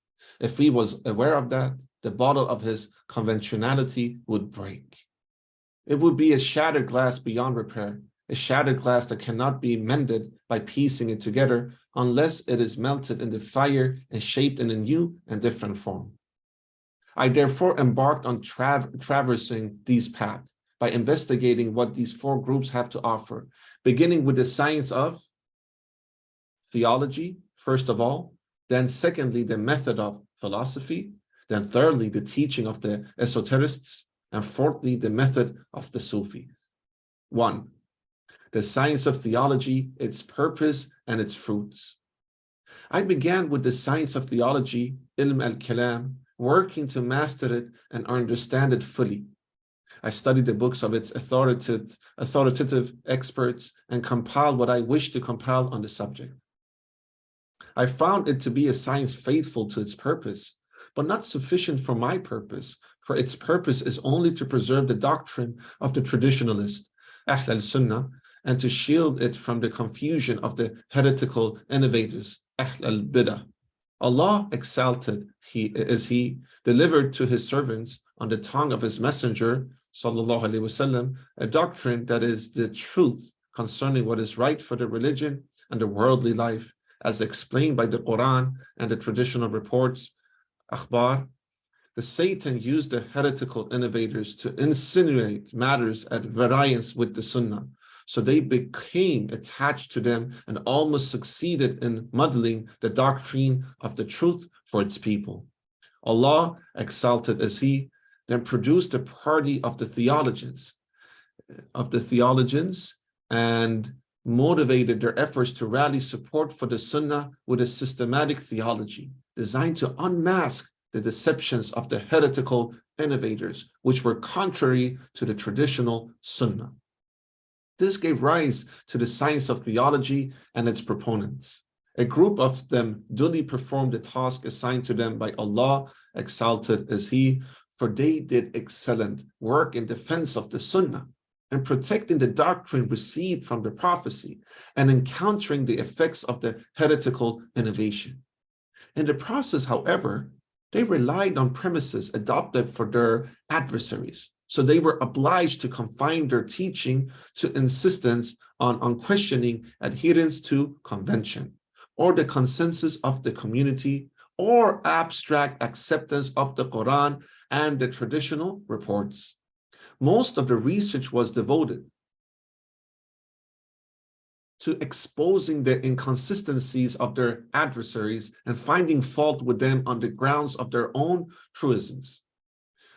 [SPEAKER 1] If he was aware of that, the bottle of his conventionality would break. It would be a shattered glass beyond repair, a shattered glass that cannot be mended by piecing it together unless it is melted in the fire and shaped in a new and different form. I therefore embarked on traversing these paths by investigating what these four groups have to offer, beginning with the science of theology, first of all, then secondly, the method of philosophy, then thirdly, the teaching of the esoterists, and fourthly, the method of the Sufis. 1. The science of theology, its purpose and its fruits. I began with the science of theology, Ilm al-Kalam, working to master it and understand it fully. I studied the books of its authoritative experts and compiled what I wished to compile on the subject. I found it to be a science faithful to its purpose, but not sufficient for my purpose, for its purpose is only to preserve the doctrine of the traditionalist, Ahl al-Sunnah, and to shield it from the confusion of the heretical innovators, Ahl al-Bidah. Allah exalted is He delivered to His servants on the tongue of His messenger, sallallahu alaihi wasallam, a doctrine that is the truth concerning what is right for the religion and the worldly life, as explained by the Quran and the traditional reports, akhbar. The Satan used the heretical innovators to insinuate matters at variance with the Sunnah, so they became attached to them and almost succeeded in muddling the doctrine of the truth for its people. Allah, exalted as He, then produced a party of the theologians and motivated their efforts to rally support for the Sunnah with a systematic theology designed to unmask the deceptions of the heretical innovators, which were contrary to the traditional Sunnah. This gave rise to the science of theology and its proponents. A group of them duly performed the task assigned to them by Allah, exalted as He, for they did excellent work in defense of the Sunnah and protecting the doctrine received from the prophecy and encountering the effects of the heretical innovation. In the process, however, they relied on premises adopted for their adversaries, so they were obliged to confine their teaching to insistence on unquestioning adherence to convention, or the consensus of the community, or abstract acceptance of the Quran and the traditional reports. Most of the research was devoted to exposing the inconsistencies of their adversaries and finding fault with them on the grounds of their own truisms.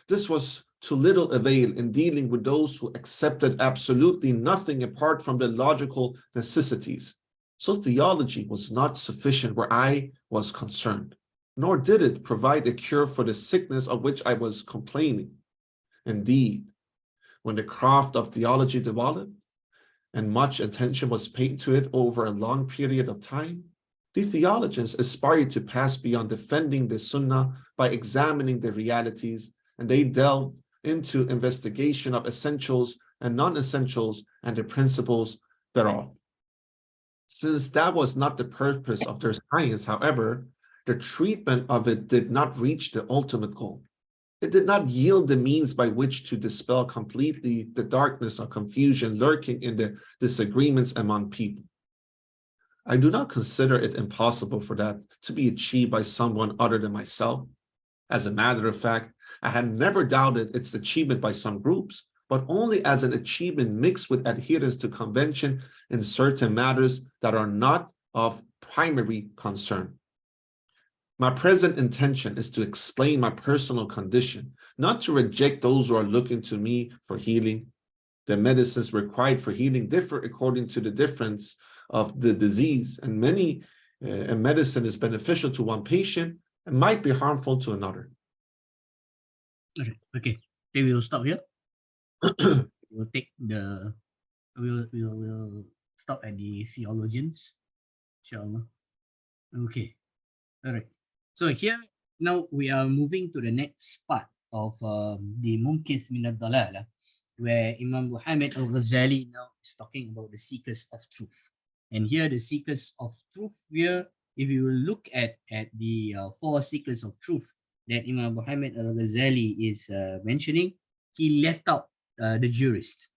[SPEAKER 1] This was to little avail in dealing with those who accepted absolutely nothing apart from the logical necessities. So theology was not sufficient where I was concerned, nor did it provide a cure for the sickness of which I was complaining. Indeed, when the craft of theology developed and much attention was paid to it over a long period of time, the theologians aspired to pass beyond defending the Sunnah by examining the realities, and they delved into investigation of essentials and non-essentials and the principles thereof. Since that was not the purpose of their science, however, the treatment of it did not reach the ultimate goal. It did not yield the means by which to dispel completely the darkness or confusion lurking in the disagreements among people. I do not consider it impossible for that to be achieved by someone other than myself. As a matter of fact, I had never doubted its achievement by some groups, but only as an achievement mixed with adherence to convention in certain matters that are not of primary concern. My present intention is to explain my personal condition, not to reject those who are looking to me for healing. The medicines required for healing differ according to the difference of the disease, and a medicine is beneficial to one patient and might be harmful to another.
[SPEAKER 2] Okay. Then we will stop here. We'll stop at the theologians, inshallah. Okay. All right. So here now we are moving to the next part of the Munqidh Ad-Dalala, where Imam Muhammad al-Ghazali now is talking about the seekers of truth. And here the seekers of truth, here, if you will look at the four seekers of truth that Imam Muhammad al-Ghazali is mentioning, he left out the jurist.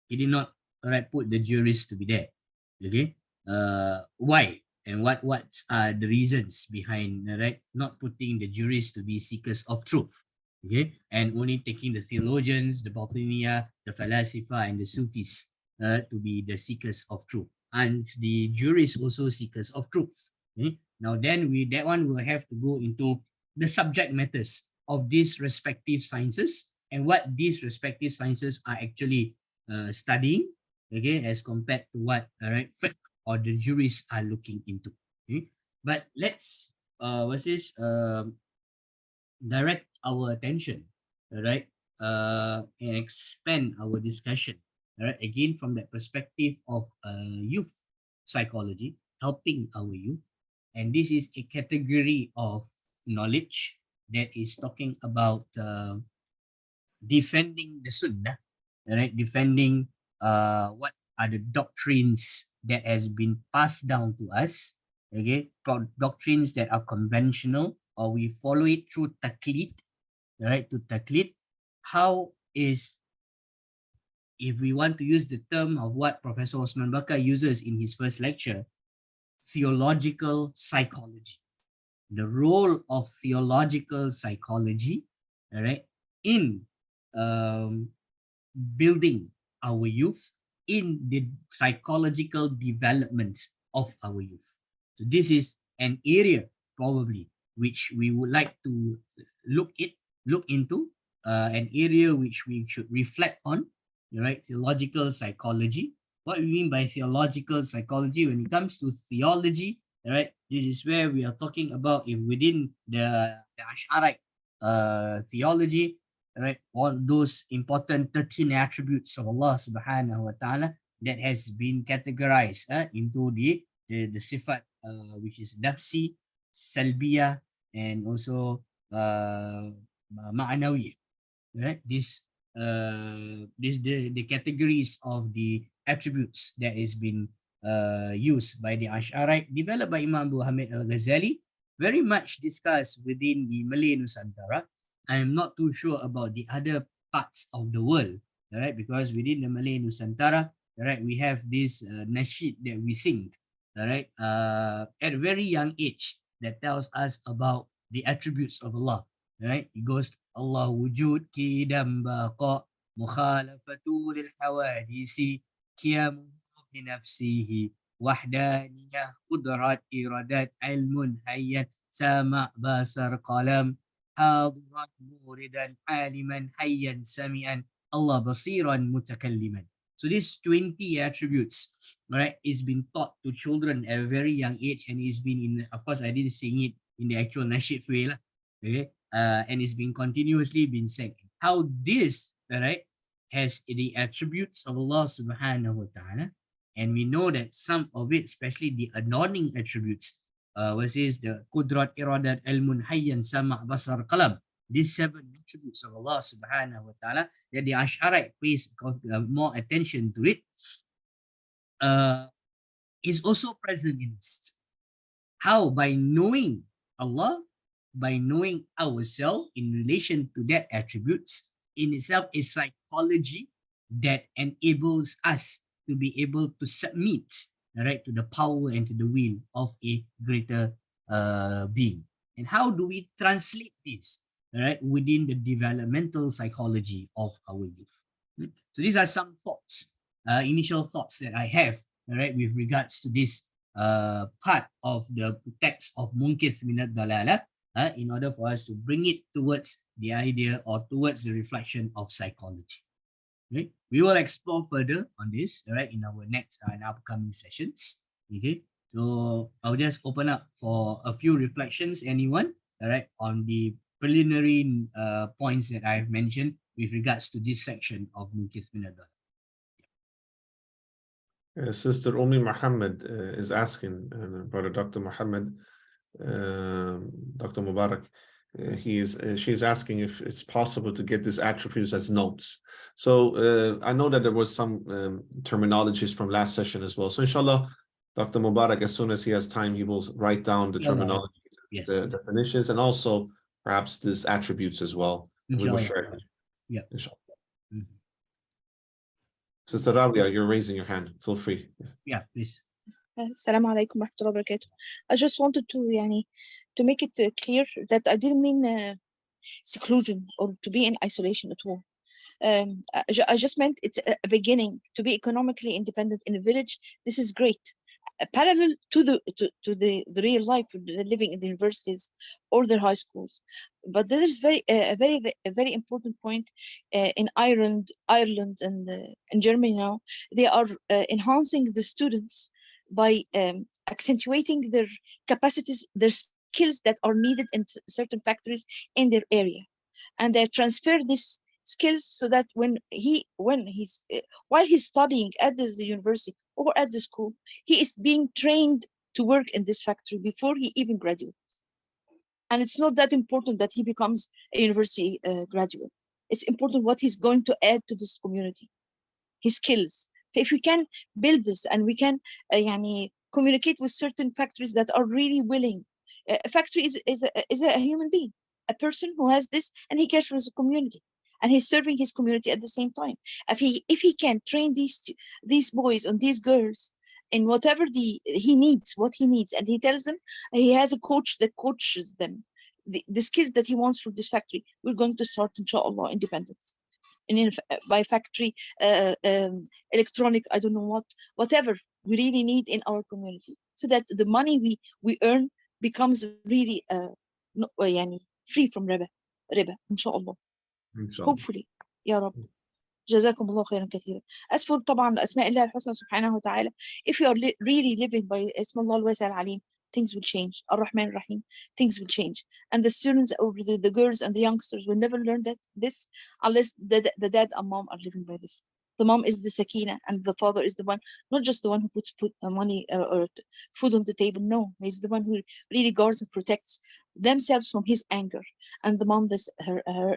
[SPEAKER 2] He did not put the jurist to be there. Okay, why and what are the reasons behind not putting the jurists to be seekers of truth? Okay, and only taking the theologians, the Batiniyah, the Falasifa, and the Sufis to be the seekers of truth, and the jurists also seekers of truth. Okay, now then that one will have to go into the subject matters of these respective sciences and what these respective sciences are actually studying, okay, as compared to what fiqh or the jurists are looking into. Okay, but let's direct our attention, and expand our discussion, again from that perspective of youth psychology, helping our youth. And this is a category of knowledge that is talking about defending the Sunnah, defending what are the doctrines that has been passed down to us, okay, doctrines that are conventional, or we follow it through taqlid, to taqlid. How is, if we want to use the term of what Professor Osman Bakar uses in his first lecture, theological psychology, the role of theological psychology, in building our youth, in the psychological development of our youth. So this is an area probably which we would like to look into, an area which we should reflect on, theological psychology. What we mean by theological psychology when it comes to theology, this is where we are talking about within the Ash'arite theology, all those important 13 attributes of Allah subhanahu wa ta'ala that has been categorized into the sifat, which is nafsi, salbiya, and also ma'anawi. This the categories of the attributes that is been used by the Ash'arite, developed by Imam Muhammad al-Ghazali, very much discussed within the Malay Nusantara. I am not too sure about the other parts of the world, because within the Malay Nusantara, we have this nasheed that we sing, at a very young age, that tells us about the attributes of Allah. It goes, Allah wujud kidam baqa mukhalafatu lil hawadisi qiyamu bi nafsihi wahdaniyah qudrat iradat ilmun hayat sama' basar qalam hadiran muridan aliman hayyan sami'an Allah basiran mutakalliman. So these 20 attributes, is been taught to children at a very young age, and it's been in, of course, I didn't sing it in the actual nasheed way, and it's been continuously been said. How this, has the attributes of Allah subhanahu wa ta'ala, and we know that some of it, especially the adorning attributes, which is the qudrat, iradat, ilmun, hayyan, sama', basar, qalam. These 7 attributes of Allah subhanahu wa ta'ala that the Ash'arite pays more attention to it, is also present in us. How? By knowing Allah, by knowing ourselves in relation to that attributes, in itself is psychology that enables us to be able to submit, to the power and to the will of a greater being. And how do we translate this, within the developmental psychology of our youth? So these are some thoughts, initial thoughts that I have, with regards to this part of the text of Munqidh Ad-Dalala, in order for us to bring it towards the idea or towards the reflection of psychology. Okay? We will explore further on this, in our next and upcoming sessions. Okay, so I'll just open up for a few reflections, anyone, on the preliminary points that I've mentioned with regards to this section of Munqidh Ad-Dalala.
[SPEAKER 1] Sister Muhammad is asking, Brother Dr. Muhammad, Dr. Mubarak, she's asking if it's possible to get these attributes as notes. So I know that there was some terminologies from last session as well. So inshallah, Dr. Mubarak, as soon as he has time, he will write down the terminologies,
[SPEAKER 2] yes,
[SPEAKER 1] the definitions, and also perhaps these attributes as well. We will share it.
[SPEAKER 2] Yeah.
[SPEAKER 1] Inshallah.
[SPEAKER 2] Mhm.
[SPEAKER 1] Sister Rabia, you're raising your hand. Feel free.
[SPEAKER 2] Yeah, please.
[SPEAKER 3] Assalamu alaikum wa rahmatullahi wa barakatuh. I just wanted to make it clear that I didn't mean seclusion or to be in isolation at all. I just meant it's a beginning to be economically independent in a village. This is great. Parallel to the real life, living in the universities or their high schools. But there is a very important point in Ireland and in Germany now. They are enhancing the students by accentuating their capacities, their skills that are needed in certain factories in their area, and they transfer this skills so that while he's studying at the university or at the school, he is being trained to work in this factory before he even graduates. And it's not that important that he becomes a university graduate. It's important what he's going to add to this community, his skills. If we can build this and we can communicate with certain factories that are really willing. A factory is a human being, a person who has this, and he cares for his community, and he's serving his community at the same time. If he can train these boys and these girls in whatever he needs, and he tells them he has a coach that coaches them the skills that he wants from this factory, we're going to start, inshallah, independence. And by factory, electronic, I don't know whatever we really need in our community, so that the money we earn becomes really free from riba, inshallah. Hopefully, يا رب. جزاكم الله خيرا كثيرا. As for طبعا أسماء الله الحسنى سبحانه وتعالى, if you are really living by اسم الله الواسع العليم, things will change. Ar-Rahman Ar-Rahim, things will change. And the students or the girls and the youngsters will never learn this unless the dad and mom are living by this. The mom is the sakina, and the father is the one, not just the one who puts money or food on the table. No, he's the one who really guards and protects themselves from his anger. And the mom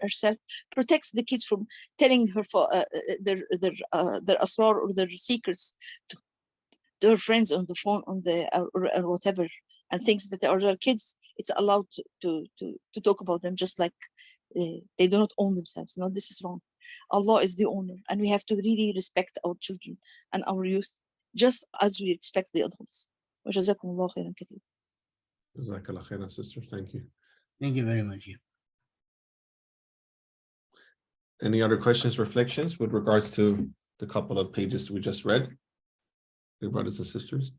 [SPEAKER 3] herself protects the kids from telling her their asrar or their secrets to her friends on the phone, or whatever, and thinks that they are their kids. It's allowed to talk about them just like they do not own themselves. No, this is wrong. Allah is the owner, and we have to really respect our children and our youth just as we respect the adults. وجزاكم الله خيرا كثير.
[SPEAKER 1] Jazakallah khairan, sister. Thank you.
[SPEAKER 2] Thank you very much.
[SPEAKER 1] Any other questions, reflections with regards to the couple of pages we just read, dear brothers and sisters?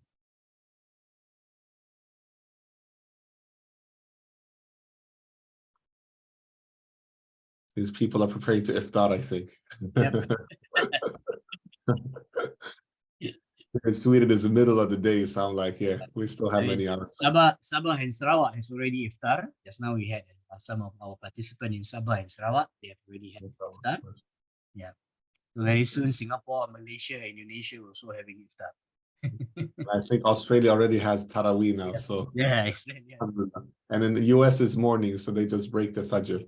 [SPEAKER 1] These people are preparing to iftar, I think. In Sweden is the middle of the day, so I'm like, yeah, we still have many hours.
[SPEAKER 2] Sabah and Sarawak has already iftar. Just now we had some of our participants in Sabah and Sarawak. They have already had iftar. Yeah. So very soon, Singapore, Malaysia, Indonesia also having iftar.
[SPEAKER 1] I think Australia already has Taraweeh now. So
[SPEAKER 2] yeah.
[SPEAKER 1] And in the US it's morning, so they just break the Fajr.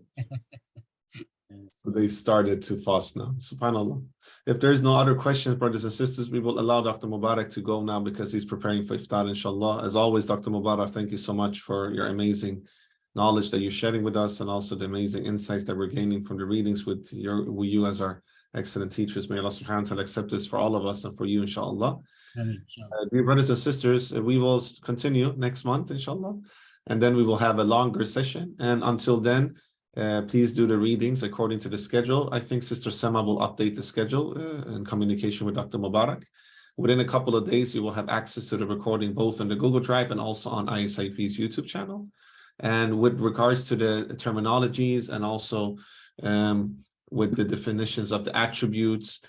[SPEAKER 1] So they started to fast now. SubhanAllah. If there's no other questions, brothers and sisters, we will allow Dr. Mubarak to go now because he's preparing for iftar, inshallah. As always, Dr. Mubarak, thank you so much for your amazing knowledge that you're sharing with us, and also the amazing insights that we're gaining from the readings with you as our excellent teachers. May Allah subhanahu wa ta'ala accept this for all of us and for you, inshallah. Dear brothers and sisters, we will continue next month, inshallah, and then we will have a longer session. And until then, please do the readings according to the schedule. I think Sister Sema will update the schedule in communication with Dr. Mubarak. Within a couple of days, you will have access to the recording both on the Google Drive and also on ISIP's YouTube channel. And with regards to the terminologies and also with the definitions of the attributes,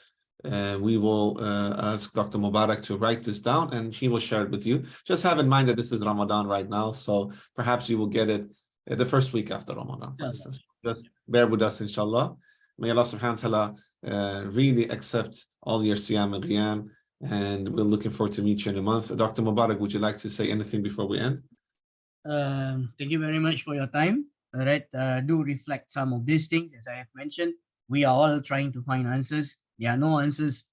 [SPEAKER 1] we will ask Dr. Mubarak to write this down and he will share it with you. Just have in mind that this is Ramadan right now, so perhaps you will get it the first week after Ramadan, for instance. Just bear with us, inshallah. May Allah subhanahu wa ta'ala really accept all your siyam and qiyam, and we're looking forward to meet you in a month. Dr. Mubarak, would you like to say anything before we end?
[SPEAKER 2] Thank you very much for your time. all right, do reflect some of these things. As I have mentioned, we are all trying to find answers. There are no answers,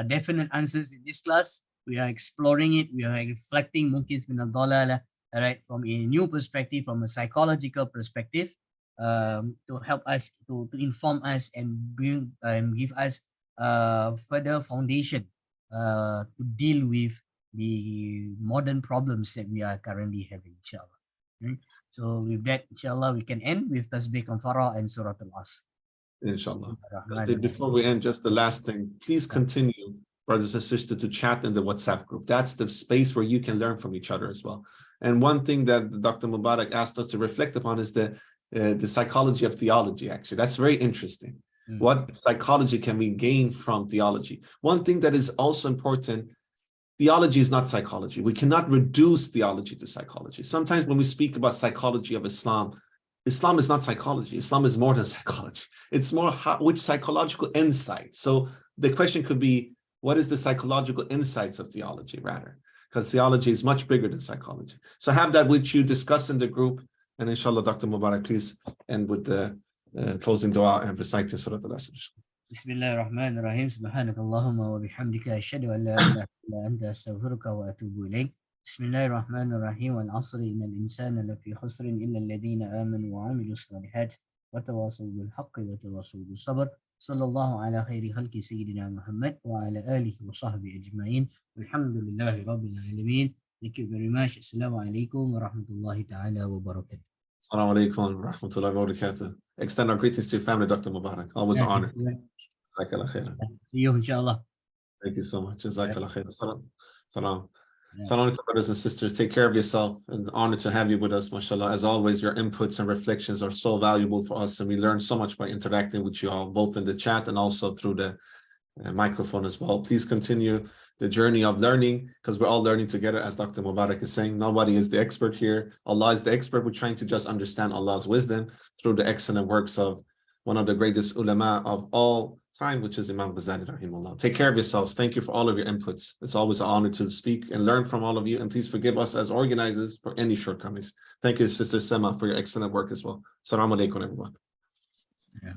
[SPEAKER 2] definite answers in this class. We are exploring it. We are reflecting Munqidh Ad-Dalala, all right, from a new perspective, from a psychological perspective, to help us, to inform us and bring give us further foundation to deal with the modern problems that we are currently having, inshallah. Right? So with that, inshallah, we can end with Tasbih Kanfara and Surah Al-Asr.
[SPEAKER 1] Inshallah. Before we end, just the last thing, please continue, brothers and sisters, to chat in the WhatsApp group. That's the space where you can learn from each other as well. And one thing that Dr. Mubarak asked us to reflect upon is the psychology of theology, actually. That's very interesting. What psychology can we gain from theology? One thing that is also important, theology is not psychology. We cannot reduce theology to psychology. Sometimes when we speak about psychology of Islam, Islam is not psychology. Islam is more than psychology. It's more which psychological insight. So the question could be, what is the psychological insights of theology, rather? Because theology is much bigger than psychology. So have that with you, discuss in the group, and inshallah, Dr. Mubarak, please end with the closing dua and reciting Surah Al-Asr.
[SPEAKER 2] Bismillah ar-Rahman ar-Rahim. Subhanakallahumma wa bihamdika ashhadu an la ilaha illa anta astaghfiruka wa atubu ilayk. Bismillah ar-Rahman ar-Rahim. Wal 'asri innal insana lafi khusrin illa alladhina amanu wa 'amilus salihat wa tawasaw bil haqqi wa tawasaw bis sabr. Sallallahu ala khairi khalqi sayyidina Muhammad wa ala alihi wa sahbihi ajma'in. Alhamdulillahi rabbil alamin. Thank you very much. Assalamu alaikum wa rahmatullahi ta'ala wa barakatuh.
[SPEAKER 1] Assalamu alaikum wa rahmatullahi wa barakatuh. Extend our greetings to your family, Dr. Mubarak. Always an honor. Jazakallah khair.
[SPEAKER 2] See you, inshallah.
[SPEAKER 1] Thank you so much. Jazakallah khair. Salam. Salam. Salam alaikum, brothers and sisters. Take care of yourself, and an honor to have you with us, mashallah. As always, your inputs and reflections are so valuable for us, and we learn so much by interacting with you all, both in the chat and also through the microphone as well. Please continue the journey of learning, because we're all learning together, as Dr. Mubarak is saying. Nobody is the expert here. Allah is the expert. We're trying to just understand Allah's wisdom through the excellent works of one of the greatest ulama of all time, which is Imam Ghazali rahimahullah. Take care of yourselves. Thank you for all of your inputs. It's always an honor to speak and learn from all of you, and please forgive us as organizers for any shortcomings. Thank you, Sister Sema, for your excellent work as well. Assalamu alaikum, everyone.
[SPEAKER 2] Yeah.